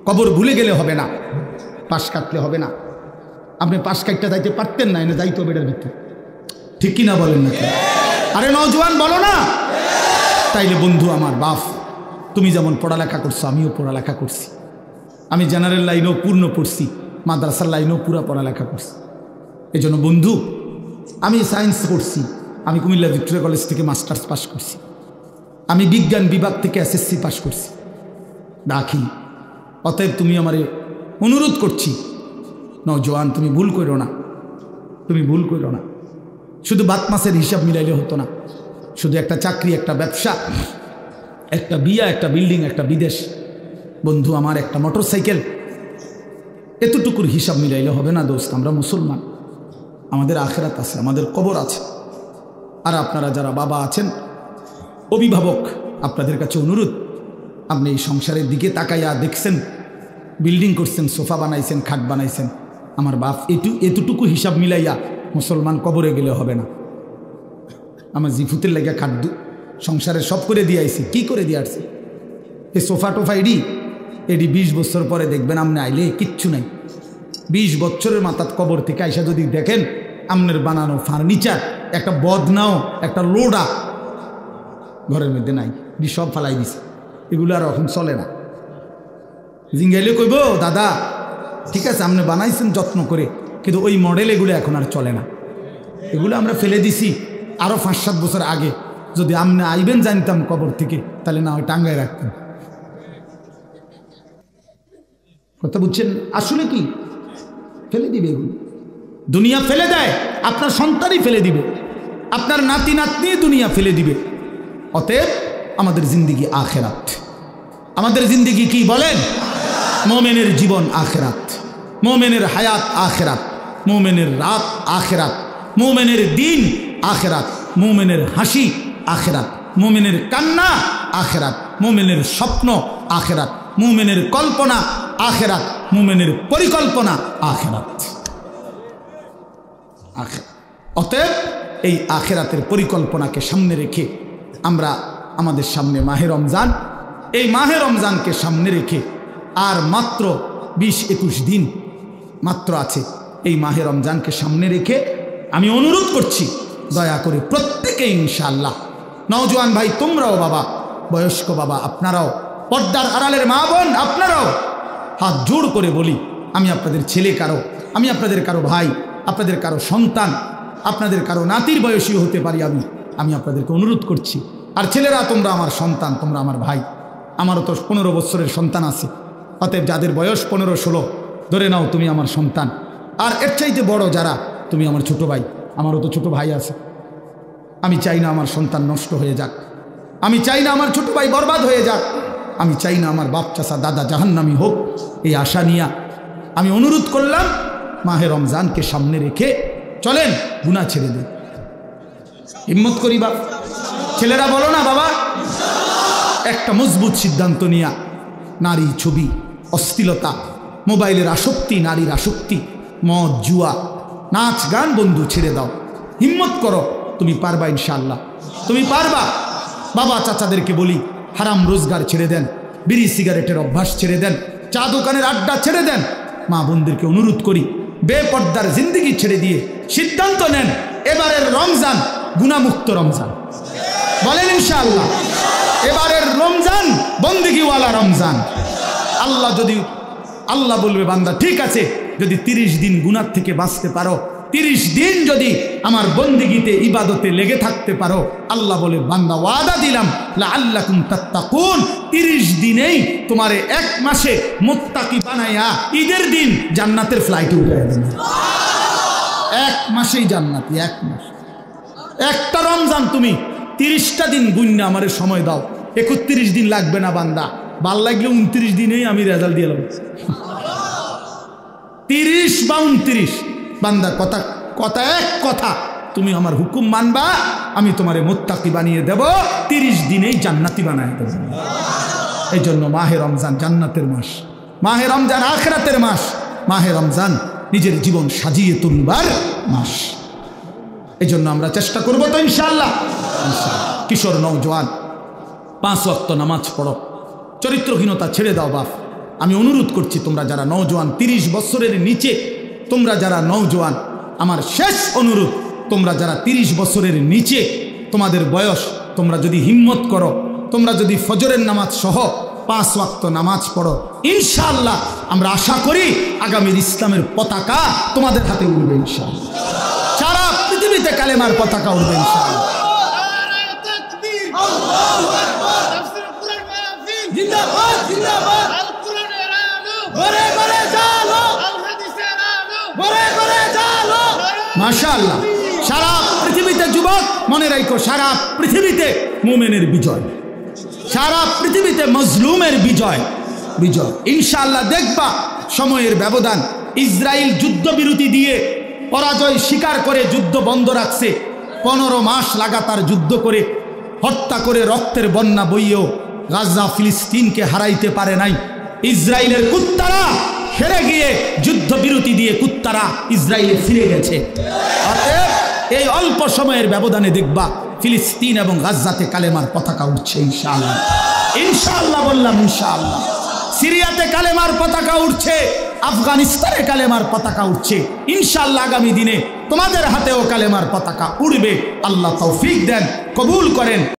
কবর ভুলে গেলে হবে না, পাশ কাটলে হবে না। আপনি পাশ কাটতে যাইতে পারতেন না, এনে যাইতো বেটার ভিতরে, ঠিক কিনা বলেন না? আরে নওজোয়ান বলো না। তাইলে বন্ধু আমার বাপ, তুমি যেমন পড়ালেখা করছো আমিও পড়ালেখা করছি। আমি জেনারেল লাইনেও পূর্ণ পড়ছি, মাদ্রাসার লাইনেও পুরা পড়ালেখা করছি। এই জন্য বন্ধু আমি সায়েন্স পড়ছি, আমি কুমিল্লা ভিক্টোরিয়া কলেজ থেকে মাস্টার্স পাস করছি, আমি বিজ্ঞান বিভাগ থেকে এসএসসি পাস করছি দাখিল। অতএব তুমি আমারে অনুরোধ করছি নওজোয়ান, তুমি ভুল করো না, তুমি ভুল করো না। শুধু ভাত মাসের হিসাব মিলাইলে হতো না, শুধু একটা চাকরি, একটা ব্যবসা, একটা বিয়া, একটা বিল্ডিং, একটা বিদেশ, বন্ধু আমার একটা মোটর সাইকেল, এতটুকুর হিসাব মিলাইলে হবে না দোস্ত। আমরা মুসলমান, আমাদের আখেরাত আছে, আমাদের কবর আছে। আর আপনারা যারা বাবা আছেন, অভিভাবক, আপনাদের কাছে অনুরোধ, আপনি এই সংসারের দিকে তাকাইয়া দেখছেন, বিল্ডিং করছেন, সোফা বানাইছেন, খাট বানাইছেন, আমার বাপ এতটুকু হিসাব মিলাইয়া মুসলমান কবরে গেলে হবে না। আমার জিফুতের লেগে খাট সংসারে সব করে দিয়ে আইছি। কি করে দিয়ে আসছি? এই সোফা টোফা এডি 20 বছর পরে দেখবেন আপনি আইলে কিচ্ছু নাই। 20 বছরের মাথাত কবর থেকে আইসা যদি দেখেন আমনের বানানো ফার্নিচার, একটা বদনাও, একটা লোডা ঘরের মধ্যে নাই, সব ফালাই দিছে। এগুলো আর এখন চলে না। জিঙ্গাইলে কইব দাদা ঠিক আছে আপনি বানাইছেন যত্ন করে, কিন্তু ওই মডেল এগুলো এখন আর চলে না, এগুলো আমরা ফেলে দিছি আরও 5-7 বছর আগে। যদি আপনি আইবেন জানতাম কবর থেকে, তাহলে না হয় টাঙ্গায় রাখতেন। কথা বুঝছেন? আসলে কি ফেলে দিবে এগুলো, দুনিয়া ফেলে দেয়, আপনার সন্তানই ফেলে দিবে, আপনার নাতি নাতনি দুনিয়া ফেলে দিবে। অতএব আমাদের জিন্দিগি আখেরাত। আমাদের জিন্দিগি কি বলেন? মোমেনের জীবন আখেরাত, মোমেনের হায়াত আখেরাত, মোমেনের রাত আখেরাত, মোমেনের দিন আখেরাত, মোমেনের হাসি আখেরাত, মোমেনের কান্না আখেরাত, মোমেনের স্বপ্ন আখেরাত, মোমেনের কল্পনা আখেরাত, মোমেনের পরিকল্পনা আখেরাত। অতএব এই আখেরাতের পরিকল্পনাকে সামনে রেখে আমরা আমাদের সামনে মাহে রমজান, এই মাহে রমজানকে সামনে রেখে আর মাত্র 20-21 দিন মাত্র আছে। এই মাহে রমজানকে সামনে রেখে আমি অনুরোধ করছি, দয়া করে প্রত্যেকে ইনশাআল্লাহ, নওজোয়ান ভাই তোমরাও, বাবা বয়স্ক বাবা আপনারাও, পর্দার আড়ালের মা বোন আপনারাও, হাত জোড় করে বলি, আমি আপনাদের ছেলে কারো, আমি আপনাদের কারো ভাই, আপনাদের কারো সন্তান, আপনাদের কারো নাতির বয়সী হতে পারি, আমি আপনাদেরকে অনুরোধ করছি। আর ছেলেরা তোমরা আমার সন্তান, তোমরা আমার ভাই, আমারও তো 15 বছরের সন্তান আছে, অতএব যাদের বয়স 15-16 ধরে নাও তুমি আমার সন্তান। আর এর চাইতে বড় যারা, তুমি আমার ছোট ভাই, আমারও তো ছোট ভাই আছে। আমি চাই না আমার সন্তান নষ্ট হয়ে যাক, আমি চাই না আমার ছোট ভাই বরবাদ হয়ে যাক, আমি চাই না আমার বাপ চাচা দাদা জাহান্নামী হোক। এই আশা নিয়ে আমি অনুরোধ করলাম, মাহে রমজানকে সামনে রেখে চলেন গুনাহ ছেড়ে দিন, হিম্মত করি বাপ, ছেলেরা বলো না বাবা, একটা মজবুত সিদ্ধান্ত নিয়া নারী ছবি, অশ্লীলতা, মোবাইলের আসক্তি, নারীর আসক্তি, মদ জুয়া, নাচ গান বন্ধু ছেড়ে দাও, হিম্মত করো, তুমি পারবা ইনশাআল্লাহ, তুমি পারবা। বাবা চাচাদেরকে বলি, হারাম রোজগার ছেড়ে দেন, বিড়ি সিগারেটের অভ্যাস ছেড়ে দেন, চা দোকানের আড্ডা ছেড়ে দেন। মা বোনদেরকে অনুরোধ করি, বেপর্দার জিন্দেগি ছেড়ে দিয়ে সিদ্ধান্ত নেন, এবারের রমজান গুনাহমুক্ত রমজান, বলেন ইনশাআল্লাহ। এবারের রমজান বন্দেগীওয়ালা রমজান। আল্লাহ বলবে, বান্দা ঠিক আছে, যদি 30 দিন গুনাহ থেকে বাঁচতে পারো, 30 দিন যদি আমার বন্দেগীতে ইবাদতে লেগে থাকতে পারো, আল্লাহ বলে, বান্দা ওয়াদা দিলাম লাআল্লাকুম তাত্তাকুন, 30 দিনেই তোমারে 1 মাসে মুত্তাকি বানায়া ঈদের দিন জান্নাতের ফ্লাইটে উঠায় দেব। 1 মাসেই জান্নাতি, 1 মাস। একটা রমজান তুমি 30টা দিন গুণনা আমারে সময় দাও, 31 দিন লাগবে না বান্দা, ভাল লাগলে 29 দিনেই আমি রেজাল্ট দিয়ে দেব। 30 বা 29 বান্দা, কথা এক কথা, তুমি আমার হুকুম মানবা, আমি তোমারে মুত্তাকি বানিয়ে দেব, 30 দিনেই জান্নাতি বানায় দেব। এই জন্য মাহে রমজান জান্নাতের মাস, মাহে রমজান আখিরাতের মাস, মাহে রমজান নিজের জীবন সাজিয়ে তুলবার মাস। এই জন্য আমরা চেষ্টা করবো তো ইনশাআল্লাহ। কিশোর নওজোয়ান 5 ওয়াক্ত নামাজ পড়ো, চরিত্রহীনতা ছেড়ে দাও বাপ। আমি অনুরোধ করছি, তোমরা যারা নওজোয়ান 30 বছরের নিচে, তোমরা যারা নওজোয়ান, আমার শেষ অনুরোধ, তোমরা যারা 30 বছরের নিচে তোমাদের বয়স, তোমরা যদি হিম্মত করো, তোমরা যদি ফজরের নামাজ সহ 5 ওয়াক্ত নামাজ পড়ো, ইনশাআল্লাহ আমরা আশা করি আগামীর ইসলামের পতাকা তোমাদের হাতে উঠবে ইনশাআল্লাহ, সারা পৃথিবীতে কালেমার পতাকা উঠবে ইনশাআল্লাহ। মাশাআল্লাহ, সারা পৃথিবীতে যুবক মনে রাখো, সারা পৃথিবীতে মুমিনের বিজয়, সারা পৃথিবীতে মজলুমের বিজয়, বিজয় ইনশাআল্লাহ। দেখবা সময়ের ব্যবধান, ইসরায়েল যুদ্ধবিরতি দিয়ে পরাজয় স্বীকার করে যুদ্ধ বন্ধ রাখছে, 15 মাস লাগাতার যুদ্ধ করে, হত্যা করে, রক্তের বন্যা বইয়েও গাজা ফিলিস্তিনকে হারাইতে পারে নাই। ইসরায়েলের কুত্তারা হেরে গিয়ে যুদ্ধবিরতি দিয়ে কুত্তারা ইসরায়েলে ফিরে গেছে। অতএব এই অল্প সময়ের ব্যবধানে দেখবা ফিলিস্তিন এবং গাজাতে কালেমার পতাকা উঠছে ইনশাআল্লাহ, ইনশাআল্লাহ বললাম ইনশাআল্লাহ। সিরিয়াতে কালেমার পতাকা উঠছে, আফগানিস্তানে কালেমার পতাকা উঠছে, ইনশাআল্লাহ আগামী দিনে তোমাদের হাতেও কালেমার পতাকা উড়বে। আল্লাহ তৌফিক দেন, কবুল করেন।